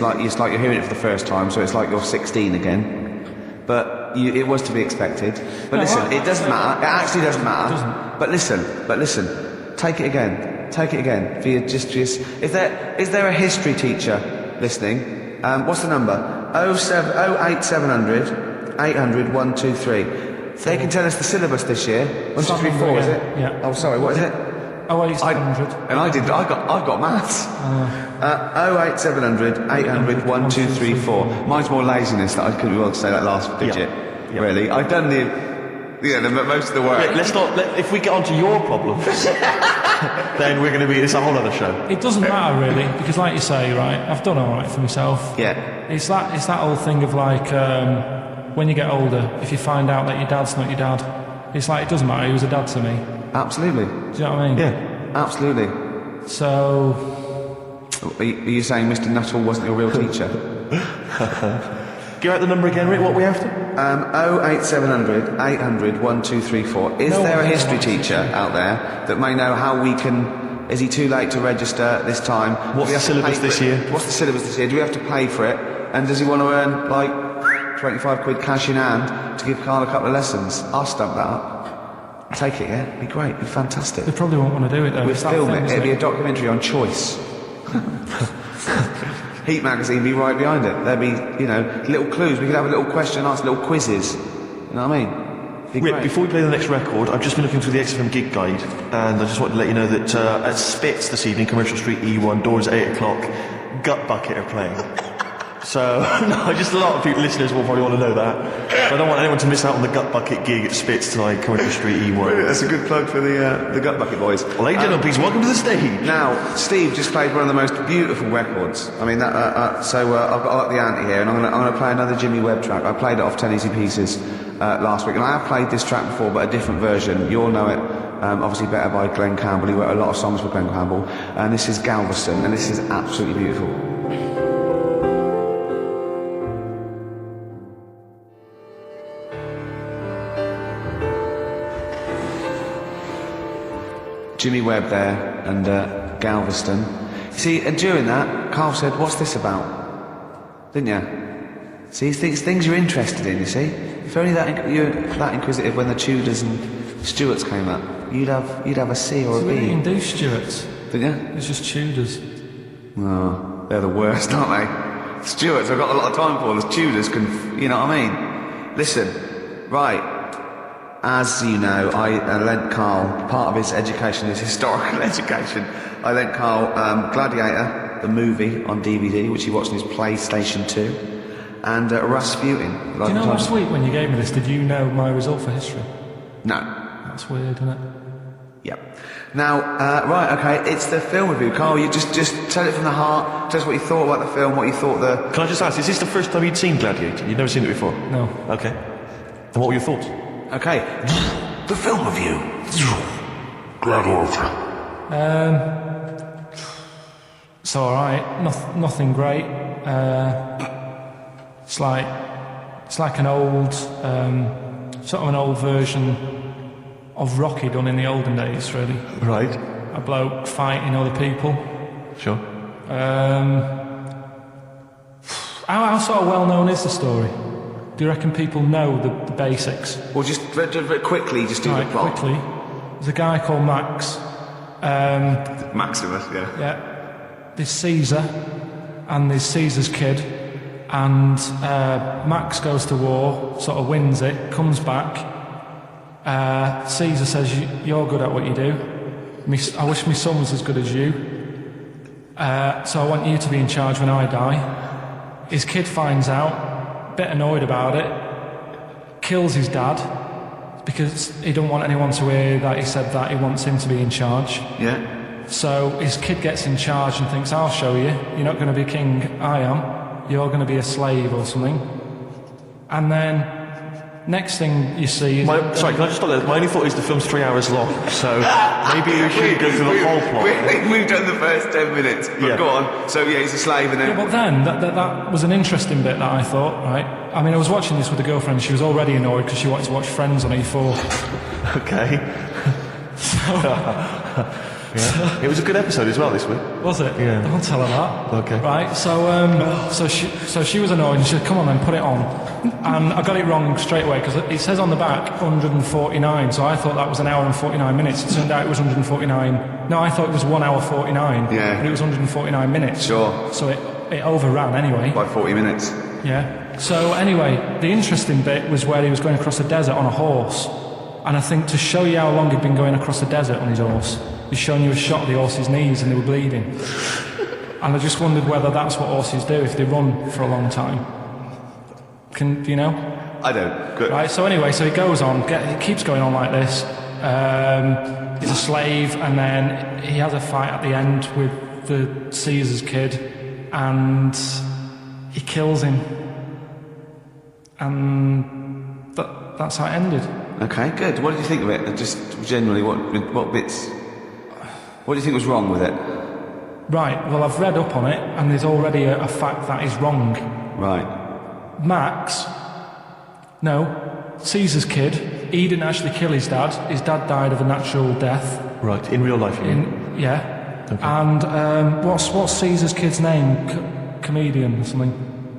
like you're hearing it for the first time, so it's like you're 16 again. But it was to be expected. But listen, it doesn't matter. It actually doesn't matter. But listen. Take it again. For you, just is there a history teacher listening? What's the number? 08700 800 123. They can tell us the syllabus this year. 1, 2, 3, 4, is it? Yeah. Oh, sorry. What is it? 08700. I've got maths. 08700 800 1234. Mine's more laziness that I couldn't be able to say that last digit. Yeah. Really, I've done most of the work. Yeah, if we get onto your problems, then we're going to be. It's a whole other show. It doesn't matter really, because like you say, right, I've done all right for myself. Yeah. It's that old thing of like, when you get older, if you find out that your dad's not your dad, it's like it doesn't matter. He was a dad to me. Absolutely. Do you know what I mean? Yeah. Absolutely. So. Are you saying Mr. Nuttall wasn't your real teacher? Give out the number again, Rick. What we have to? 08700 800 1234. Is there a history teacher out there that may know how we can? Is he too late to register this time? What's the syllabus this year? What's the syllabus this year? Do we have to pay for it? And does he want to earn like 25 quid cash in hand to give Karl a couple of lessons? I'll stump that up. Take it, yeah? It'd be great, it'd be fantastic. They probably won't want to do it though. We'd film it, it'd be a documentary on choice. Heat magazine would be right behind it. There'd be, little clues. We could have a little question and answer, little quizzes. You know what I mean? Rick, before we play the next record, I've just been looking through the XFM gig guide, and I just wanted to let you know that at Spitz this evening, Commercial Street E1, doors at 8 o'clock, Gut Bucket are playing. So, no, just a lot of people, listeners will probably want to know that. But I don't want anyone to miss out on the Gut Bucket gig at Spitz tonight, Commercial Street E1. That's a good plug for the Gut Bucket boys. Well, ladies and gentlemen, please welcome to the stage. Now, Steve just played one of the most beautiful records. I mean, so I've got the ante here, and I'm going to play another Jimmy Webb track. I played it off 10 Easy Pieces last week, and I have played this track before, but a different version. You all know it. Obviously better by Glenn Campbell. He wrote a lot of songs for Glenn Campbell. And this is Galveston, and this is absolutely beautiful. Jimmy Webb there, and Galveston. See, and during that, Karl said, "What's this about?" Didn't you? See, it's things you're interested in, you see. If only you're that inquisitive when the Tudors and Stuarts came up, you'd have a C or a B. We didn't do Stuarts. Didn't you? It's just Tudors. Oh, they're the worst, aren't they? Stuarts, I've got a lot of time for. The Tudors can, you know what I mean? Listen, right. As you know, I lent Karl, part of his education is historical education. I lent Karl Gladiator, the movie, on DVD, which he watched on his PlayStation 2, and Rasputin. Do you know last week when you gave me this, did you know my result for history? No. That's weird, isn't it? Yep. Now, right, okay, it's the film review. Karl, you just tell it from the heart, tell us what you thought about the film, what you thought the... Can I just ask, is this the first time you'd seen Gladiator? You'd never seen it before? No. Okay. And what were your thoughts? Okay. The film review. Gladiator. It's alright. Nothing great. It's like an old, sort of an old version of Rocky done in the olden days, really. Right. A bloke fighting other people. Sure. How sort of well known is the story? Do you reckon people know the basics? Well, just very quickly, just do the plot. Quickly. There's a guy called Max. Maximus, yeah. Yeah. There's Caesar, and there's Caesar's kid, and Max goes to war, sort of wins it, comes back. Caesar says, "You're good at what you do. I wish my son was as good as you. So I want you to be in charge when I die." His kid finds out, a bit annoyed about it, kills his dad because he don't want anyone to hear that he said that he wants him to be in charge. Yeah. So his kid gets in charge and thinks, "I'll show you. You're not going to be king, I am. You're going to be a slave or something." And then next thing you see is... Sorry, can I just stop there? My only thought is the film's 3 hours long, so maybe we should go through the whole plot. We've done the first 10 minutes, but go on. So yeah, he's a slave and then... Yeah, but then, that was an interesting bit that I thought, right? I mean, I was watching this with a girlfriend, she was already annoyed because she wanted to watch Friends on E4. Okay. Yeah. It was a good episode as well this week. Was it? Yeah. Don't tell her that. Okay. Right, so she was annoyed and she said, "Come on then, put it on." And I got it wrong straight away because it says on the back 149, so I thought that was an hour and 49 minutes. It turned out it was 149. No, I thought it was 1 hour 49. Yeah. But it was 149 minutes. Sure. So it overran anyway. By 40 minutes. Yeah. So anyway, the interesting bit was where he was going across the desert on a horse. And I think to show you how long he'd been going across the desert on his horse, he's showing you a shot of the horse's knees and they were bleeding. And I just wondered whether that's what horses do if they run for a long time. Do you know? I don't. Good. Right, so anyway, so he goes on, he keeps going on like this. He's a slave, and then he has a fight at the end with the Caesar's kid, and he kills him. And that's how it ended. Okay, good. What did you think of it? Just generally, what bits... What do you think was wrong with it? Right, well, I've read up on it, and there's already a fact that is wrong. Right. Caesar's kid, he didn't actually kill his dad. His dad died of a natural death. Right, in real life, you mean? Yeah. Okay. And what's Caesar's kid's name? Comedian or something?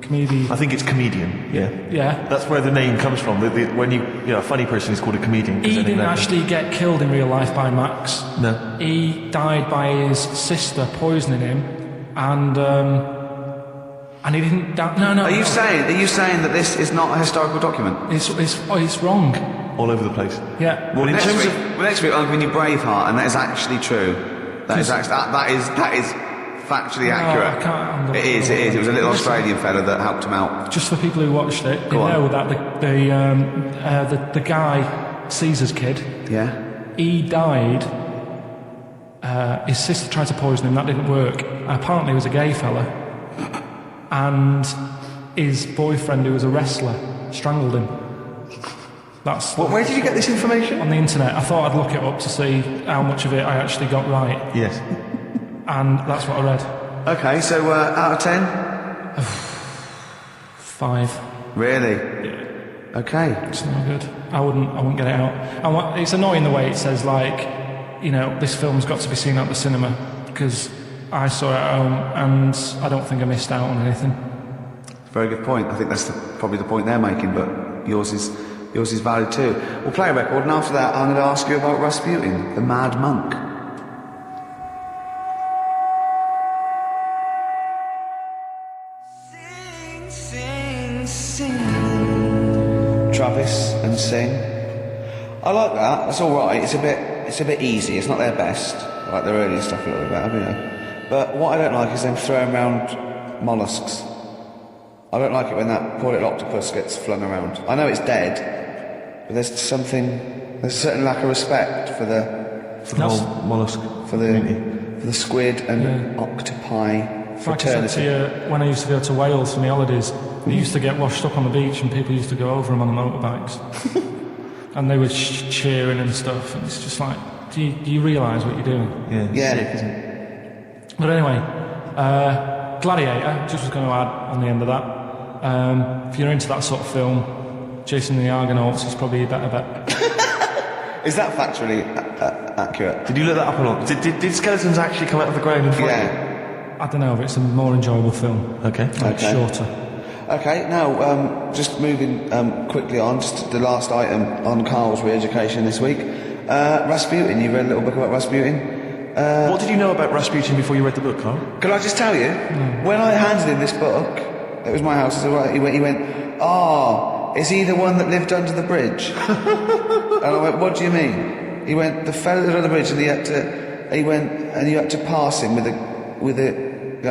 I think it's comedian, yeah. Yeah. That's where the name comes from. When a funny person is called a comedian. He didn't actually get killed in real life by Max. No. He died by his sister poisoning him, and he didn't die. No. Are you saying that this is not a historical document? It's wrong. All over the place. Yeah. Well, next week I'm giving you Braveheart, and that is actually true. That is factually accurate. I can't. It is. It was a little Australian fella that helped him out. Just for people who watched it, they know that the guy, Caesar's kid, he died. His sister tried to poison him. That didn't work. Apparently, he was a gay fella, and his boyfriend, who was a wrestler, strangled him. Where did you get this information? On the internet. I thought I'd look it up to see how much of it I actually got right. Yes. And that's what I read. Okay, so out of 10? 5. Really? Yeah. Okay. It's not good. I wouldn't get it out. And it's annoying the way it says, this film's got to be seen at the cinema, because I saw it at home and I don't think I missed out on anything. Very good point. I think that's probably the point they're making, but yours is valid too. We'll play a record, and after that I'm going to ask you about Rasputin, the Mad Monk. Travis and Sing. I like that. That's all right. It's a bit easy. It's not their best. I like their earlier stuff a little bit better, But what I don't like is them throwing around mollusks. I don't like it when that poor little octopus gets flung around. I know it's dead, but there's a certain lack of respect for the whole mollusk for the squid and octopi. Like I said to you, when I used to go to Wales for my holidays, they used to get washed up on the beach and people used to go over them on the motorbikes. And they were cheering and stuff, and it's just like, do you realise what you're doing? Yeah. Sick, isn't it? But anyway, Gladiator, just was going to add on the end of that. If you're into that sort of film, Jason and the Argonauts is probably a better bet. Is that factually accurate? Did you look that up or not? Did skeletons actually come out of the ground and fight? Yeah. I don't know, but it's a more enjoyable film. Okay. It's shorter. Okay, now, just moving quickly on, just the last item on Carl's re-education this week. Rasputin, you read a little book about Rasputin? What did you know about Rasputin before you read the book, Carl? Can I just tell you, when I handed him this book, it was my house, he went, is he the one that lived under the bridge? And I went, what do you mean? He went, the fellow that lived under the bridge, and you had to pass him with a,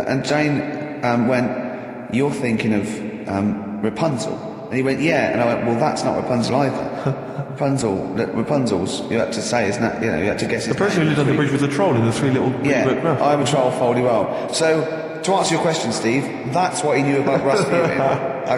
and Jane went, you're thinking of Rapunzel. And he went, yeah. And I went, well, that's not Rapunzel either. Rapunzel's, you had to say, isn't that, you had to guess. The person who lived under the bridge was the troll in the three little... Yeah, I'm a troll, Foldy well. So, to answer your question, Steve, that's what he knew about Rasputin.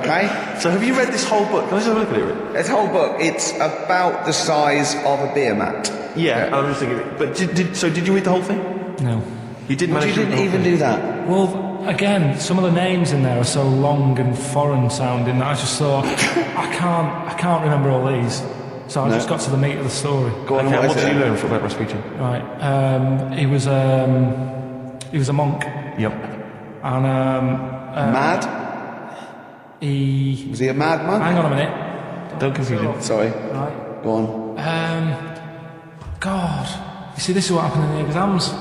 Okay? So have you read this whole book? Can I just have a look at it, Rick? This whole book, it's about the size of a beer mat. Yeah, I'm just thinking... But did you read the whole thing? No. You didn't manage to read the whole even thing? do that? Well, again, some of the names in there are so long and foreign sounding that I just thought, I can't remember all these. So I just got to the meat of the story. Go on, Okay, what what is did it? you learn about Rasputin? Right. He was a monk. Yep. And Mad? he... Was he a mad monk? Hang on a minute. Don't confuse him. Sorry. Right. Go on. God. You see, this is what happened in the exams.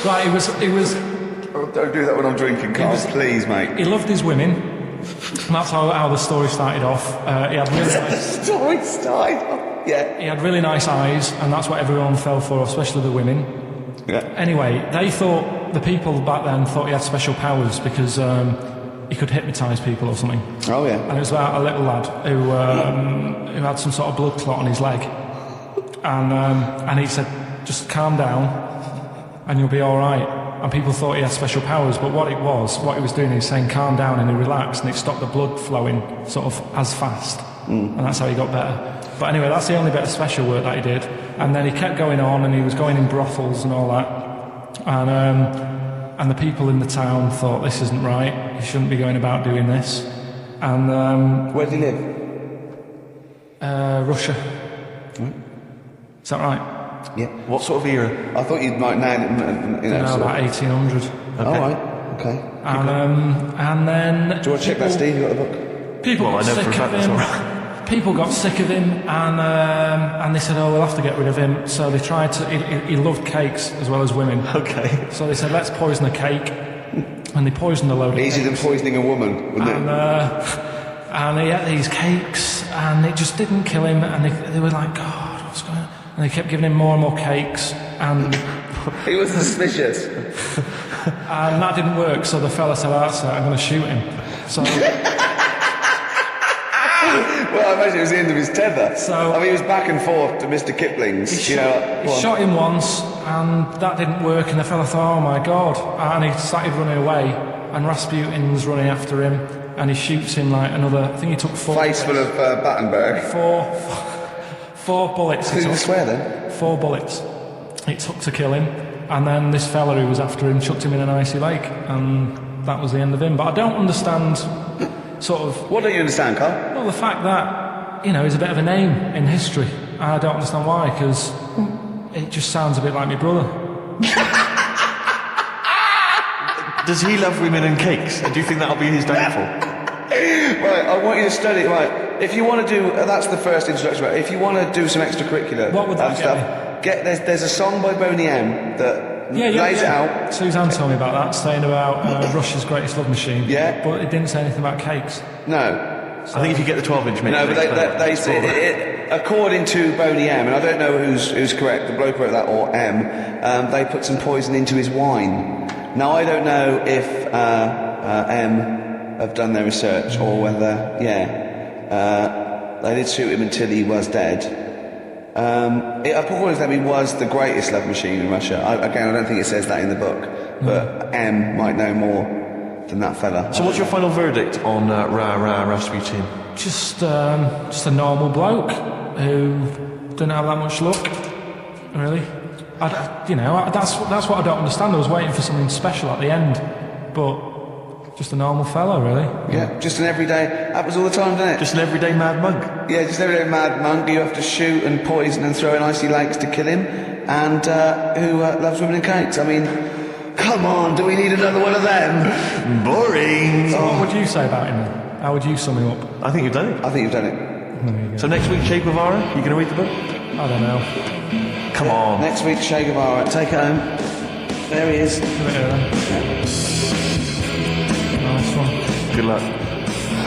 Right, he was... Oh, don't do that when I'm drinking, Carl. Please, mate. He loved his women. And that's how the story started off. He had really nice... Story started. Yeah. He had really nice eyes, and that's what everyone fell for, especially the women. Yeah. Anyway, the people back then thought he had special powers because he could hypnotise people or something. Oh, yeah. And it was about a little lad who had some sort of blood clot on his leg. And he said, just calm down and you'll be all right. And people thought he had special powers, but what he was doing, he was saying calm down and he relaxed and it stopped the blood flowing sort of as fast. And that's how he got better. But anyway, that's the only bit of special work that he did. And then he kept going on and he was going in brothels and all that. And the people in the town thought, this isn't right, he shouldn't be going about doing this. And Where did he live? Russia. Is that right? Yeah. What sort of era? I thought you'd like now, About 1800. All right. Okay. And then... Do you want to check that, Steve? You got the book? People Well, got I know sick for a of fact that's him. all right. People got sick of him, and they said, "Oh, we'll have to get rid of him." So they tried to. He loved cakes as well as women. Okay. So they said, "Let's poison a cake," and they poisoned a load of Easier than cakes. poisoning a woman, wouldn't it? And he ate these cakes, and it just didn't kill him. And they were like, "God, what's going on?" And they kept giving him more and more cakes, and He was suspicious. and that didn't work. So the fella said, "That's it. I'm going to shoot him." So. Well, I imagine it was the end of his tether. So- I mean, he was back and forth to Mr. Kipling's. He shot him once, and that didn't work, and the fella thought, oh my God, and he started running away, and Rasputin's running after him, and he shoots him like another, I think he took four Face full of Battenberg. four bullets. Who It did you took. swear then? 4 bullets it took to kill him, and then this fella who was after him chucked him in an icy lake, and that was the end of him. But I don't understand sort of... What don't you understand, Carl? Well, the fact that, he's a bit of a name in history. I don't understand why, because it just sounds a bit like my brother. Does he love women and cakes? Do you think that'll be his downfall? Right, I want you to study. Right, if you want to do, that's the first introduction. Right, if you want to do some extracurricular, What would that get me? There's a song by Boney M that lays it out. Suzanne told me about that, saying about Russia's greatest love machine. Yeah. But it didn't say anything about cakes. No, I think if you get the 12-inch mix... no, but they say it, according to Boney M, and I don't know who's correct, the bloke wrote that or M. They put some poison into his wine. Now I don't know if M have done their research or whether they did shoot him until he was dead. According to them, he was the greatest love machine in Russia. I don't think it says that in the book, but M might know more than that fella. So what's your final verdict on Rasputin? Just a normal bloke who didn't have that much luck, really. That's what I don't understand. I was waiting for something special at the end, but Just a normal fellow, really. Yeah, just an everyday... Happens all the time, doesn't it? Just an everyday mad monk. Yeah, just an everyday mad monk who you have to shoot and poison and throw in icy lakes to kill him, and who loves women and cakes. I mean, come on, do we need another one of them? Boring. So what would you say about him then? How would you sum him up? I think you've done it. I think you've done it. There you go. So next week, Che Guevara, you going to read the book? I don't know. Come on. Next week, Che Guevara, take it home. There he is. Give it here then. Nice one. Good luck.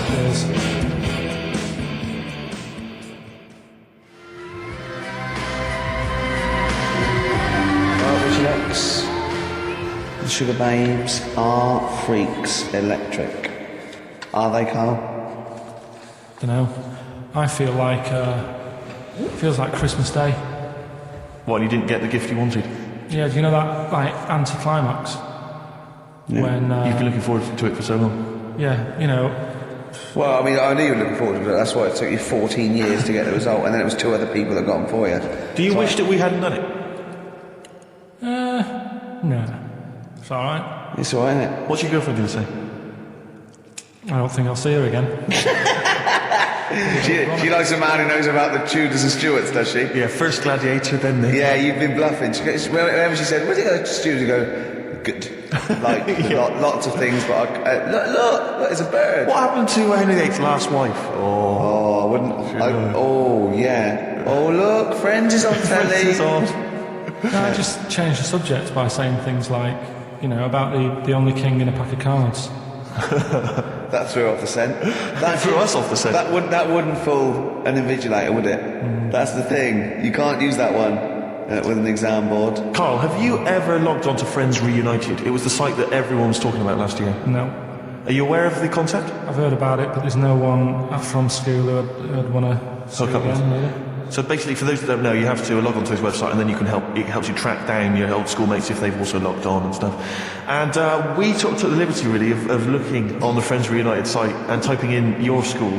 Cheers. Right, what's next? The Sugar Babes are freaks electric. Are they, Carl? Don't know. I feel like feels like Christmas Day. What, you didn't get the gift you wanted? Yeah, do you know that like anticlimax? Yeah. When You've been looking forward to it for so long. yeah, you know, Well, I mean, I knew you were looking forward to it. That's why it took you 14 years to get the result, and then it was 2 other people that got them for you. Do you wish that we hadn't done it? no, it's all right. It's all right, isn't it? What's your girlfriend going to say? I don't think I'll see her again. She likes a man who knows about the Tudors and Stuarts, does she? Yeah, first gladiator, then the... Yeah, you've been bluffing. Whenever she said, "Where do you go to Stuarts?" You go, "Good." Like, lots of things, but look, it's a bird. What happened to Henry VIII's last wife? Oh, I wouldn't. Oh, yeah. Oh, look, Friends is on telly. It's on. No, I just changed the subject by saying things like, you know, about the only king in a pack of cards. That threw off the scent. That threw us off the scent. That wouldn't fool an invigilator, would it? That's the thing. You can't use that one with an exam board. Carl, have you ever logged on to Friends Reunited? It was the site that everyone was talking about last year. No, Are you aware of the concept? I've heard about it, but there's no one from school who'd want to see Hook up with. again, really. So basically, for those that don't know, you have to log onto his website, and then it helps you track down your old schoolmates if they've also logged on and stuff. And we took the liberty, really, of looking on the Friends Reunited site and typing in your school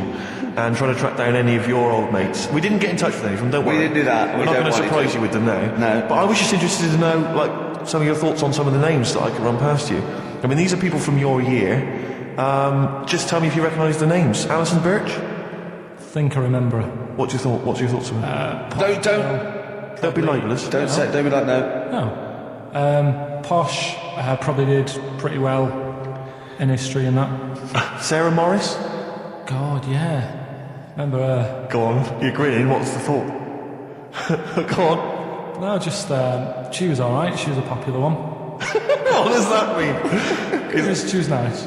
and trying to track down any of your old mates. We didn't get in touch with any of them, don't worry. We didn't do that. We're not going to surprise you with them now. No. But I was just interested to know, like, some of your thoughts on some of the names that I could run past you. I mean, these are people from your year. Just tell me if you recognise the names. Alison Birch? I think I remember her. What's your thoughts on her? Don't be libelous. Don't be like no. No. Posh probably did pretty well in history and that. Sarah Morris? God, yeah. Remember her? Go on, you're grinning, what's the thought? Go on. No, just she was alright. She was a popular one. What does that mean? She was nice.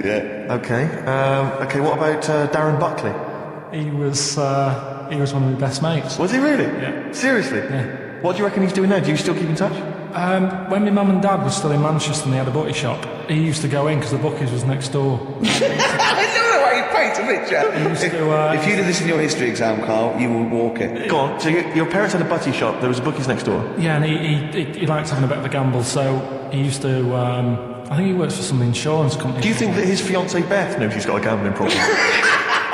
Yeah. Okay, what about Darren Buckley? He was one of my best mates. Was he really? Yeah. Seriously? Yeah. What do you reckon he's doing now? Do you still keep in touch? When my mum and dad were still in Manchester and they had a bookie shop, he used to go in because the bookies was next door. I know the way you paint a picture. If you did this in your history exam, Carl, you would walk it. Go on, so your parents had a butty shop, there was a bookies next door? Yeah, and he liked having a bit of a gamble, so he used to. I think he works for some insurance company. Do you think that his fiancée Beth knows he's got a gambling problem?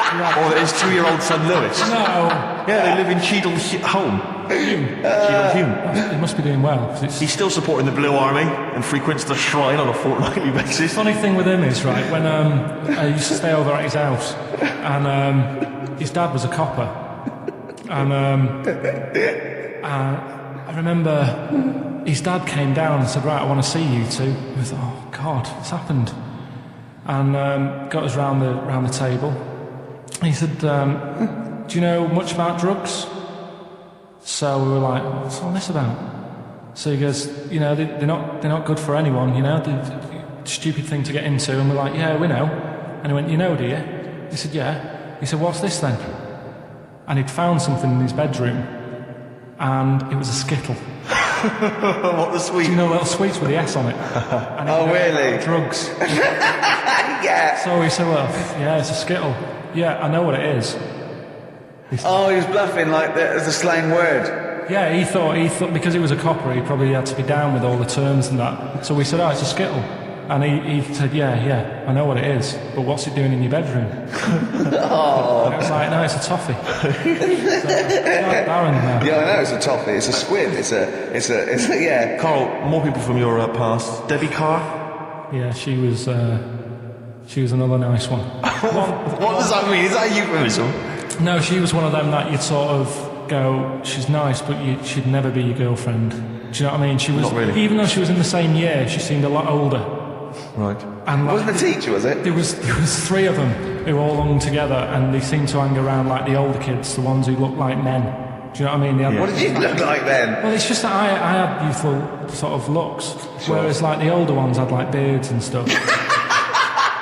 Or that his 2-year-old son Lewis? No. Yeah, they live in Cheadle Home. Cheadle Hume. He must be doing well. 'Cause it's, He's still supporting the Blue Army and frequents the shrine on a fortnightly basis. funny thing with him is, right, when I used to stay over at his house, and his dad was a copper, and I remember his dad came down and said, "Right, I want to see you two." I thought, "Oh God, what's happened?" And got us round the table. He said, "Do you know much about drugs?" So we were like, "What's all this about?" So he goes, "You know, they're not good for anyone. You know, they're a stupid thing to get into." And we're like, "Yeah, we know." And he went, "You know, do you?" He said, "Yeah." He said, "What's this then?" And he'd found something in his bedroom, and it was a Skittle. What the sweet? Do you know little sweets with the S on it? And Oh, really? Drugs. Yeah. So he said, "Well, yeah, it's a Skittle." "Yeah, I know what it is." Oh, he was bluffing like that as a slang word. Yeah, he thought because he was a copper, he probably had to be down with all the terms and that. So we said, "Oh, it's a Skittle." And he said, yeah, I know what it is, but what's it doing in your bedroom? Oh. And it was like, "No, it's a toffee." So, Darren, Yeah, I know it's a toffee. It's a squib. It's a yeah. Carl, more people from your past. Debbie Carr? yeah, she was She was another nice one. What does that mean? Is that a euphemism? No, she was one of them that you'd sort of go, she's nice, but she'd never be your girlfriend. Do you know what I mean? She was, Not really. Even though she was in the same year, she seemed a lot older. Right. And like, Wasn't a teacher, was it? there was 3 of them who all hung together, and they seemed to hang around like the older kids, the ones who looked like men. Do you know what I mean? They had, What did you look like then? Well, it's just that I had youthful sort of looks, whereas like the older ones had like beards and stuff.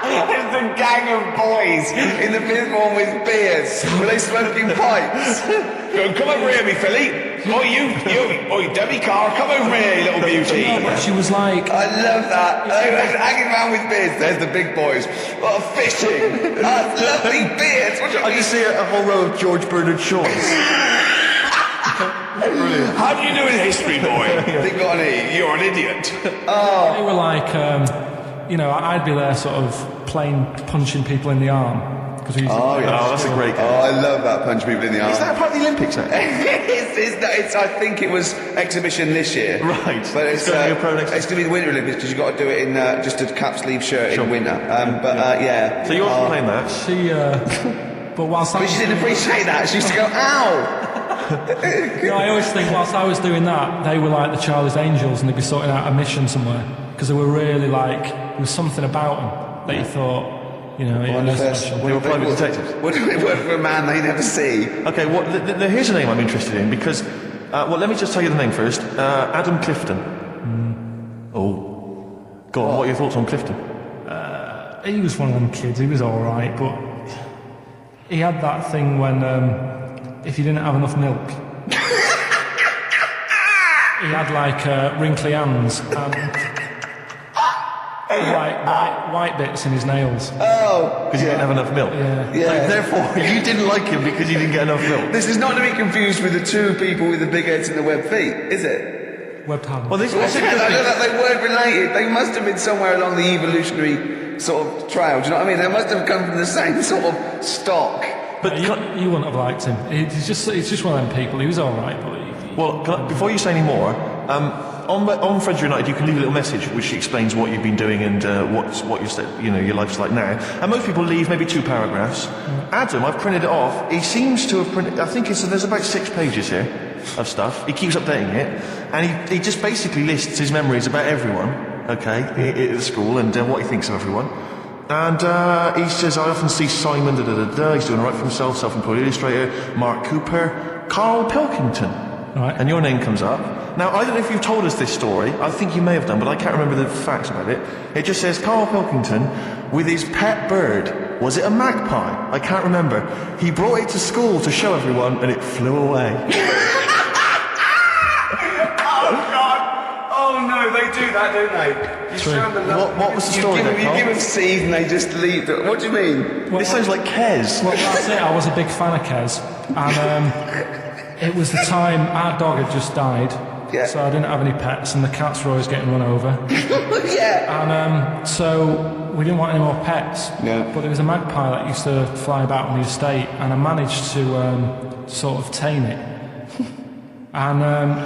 There's a gang of boys in the fifth form with beards. Were they smoking pipes? Come over here, me filly. Oi, Debbie Carr, come over here, little beauty. She was like, I love that. They were hanging around with beards. There's the big boys. What a fishing. That's lovely beards. What do you I mean? just see a whole row of George Bernard Shaws. How do you do in history, boy? Think on it, you're an idiot. they were like, I'd be there sort of punching people in the arm. Oh, yeah. Oh, that's a great game. Oh, I love that punch people in the arm. Is that part of the Olympics? I think it was exhibition this year. Right. But it's gonna be a pro next it's going to be the Winter Olympics because you've got to do it in just a cap sleeve shirt in winter. Yeah. So you're playing that? She, but whilst I But was she didn't appreciate that. She used to go, ow! I always think whilst I was doing that, they were like the Charlie's Angels, and they'd be sorting out a mission somewhere because they were really like there was something about them that you thought. It was special. They were private detectives. What do we work for a man they never see? Okay, here's a name I'm interested in because, let me just tell you the name first. Adam Clifton. Oh. Go on, what are your thoughts on Clifton? He was one of them kids, he was alright, but he had that thing when, if you didn't have enough milk, he had like wrinkly hands and like white bits in his nails. Oh. Because he didn't have enough milk? Yeah. Like, therefore, you didn't like him because he didn't get enough milk? This is not to be confused with the 2 people with the big heads and the webbed feet, is it? Webbed hands. Well, this I know that they weren't related. They must have been somewhere along the evolutionary sort of trail. Do you know what I mean? They must have come from the same sort of stock. But you wouldn't have liked him. He's just one of them people. He was alright, but before you say any more, on Friends United, you can leave a little message which explains what you've been doing and what your life's like now. And most people leave maybe 2 paragraphs. Adam, I've printed it off. He seems to have printed. I think there's about 6 pages here of stuff. He keeps updating it, and he just basically lists his memories about everyone. Okay, at the school and what he thinks of everyone. And he says, I often see Simon, he's doing all right for himself, self-employed illustrator, Mark Cooper, Karl Pilkington. Right. And your name comes up. Now, I don't know if you've told us this story. I think you may have done, but I can't remember the facts about it. It just says, Karl Pilkington, with his pet bird, was it a magpie? I can't remember. He brought it to school to show everyone, and it flew away. Oh no, they do that, don't they? What was the story then, You Carl? give them seed and they just leave. What do you mean? This sounds like Kes. Well, that's it. I was a big fan of Kes, and it was the time our dog had just died, so I didn't have any pets, and the cats were always getting run over. Yeah. And so we didn't want any more pets. Yeah. But there was a magpie that used to fly about on the estate, and I managed to sort of tame it. And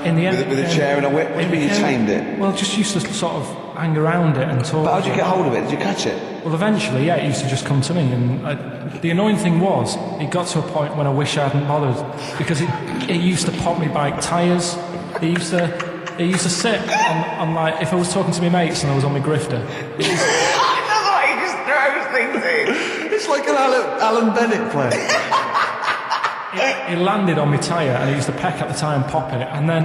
in the end, With a chair and a whip? What do you mean you tamed it? Well, just used to sort of hang around it and talk. But how did you get hold of it? Did you catch it? Well, eventually, yeah, it used to just come to me. And the annoying thing was, it got to a point when I wish I hadn't bothered, because it used to pop me bike tyres. It used to sit on like, if I was talking to my mates and I was on my grifter. I know why he just throws things in. It's like an Alan Bennett play. It landed on my tyre and it used to peck at the tyre and pop it, and then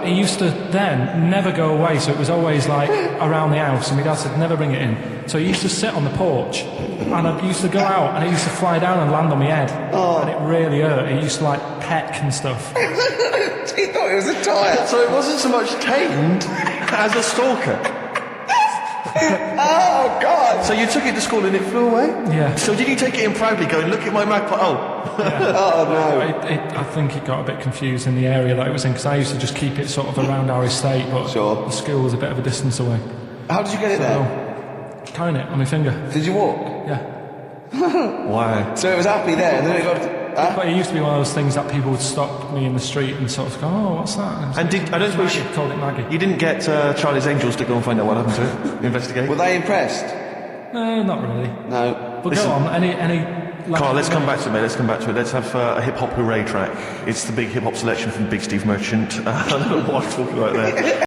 it used to then never go away, so it was always like around the house, and my dad said never bring it in, so it used to sit on the porch, and I used to go out and it used to fly down and land on my head, and it really hurt. It used to like peck and stuff. He thought it was a tyre. So it wasn't so much tamed as a stalker. Oh, God. So you took it to school and it flew away? Yeah. So did you take it in proudly going, look at my magpie? Oh, no. I think it got a bit confused in the area that it was in, because I used to just keep it sort of around our estate, but the school was a bit of a distance away. How did you get it there? Carrying it on my finger. Did you walk? Yeah. Why? So it was happy there, and then it got... But it used to be one of those things that people would stop me in the street and sort of go, oh, what's that? And I don't suppose Maggie, called it Maggie. you didn't get Charlie's Angels to go and find out what happened to it? Investigate? Were they impressed? No, not really. No. But Listen. go on. Any. Like, Carl, let's come back to it, mate. Let's come back to it. Let's have a hip hop hooray track. It's the big hip hop selection from Big Steve Merchant. I don't know what I'm talking about there.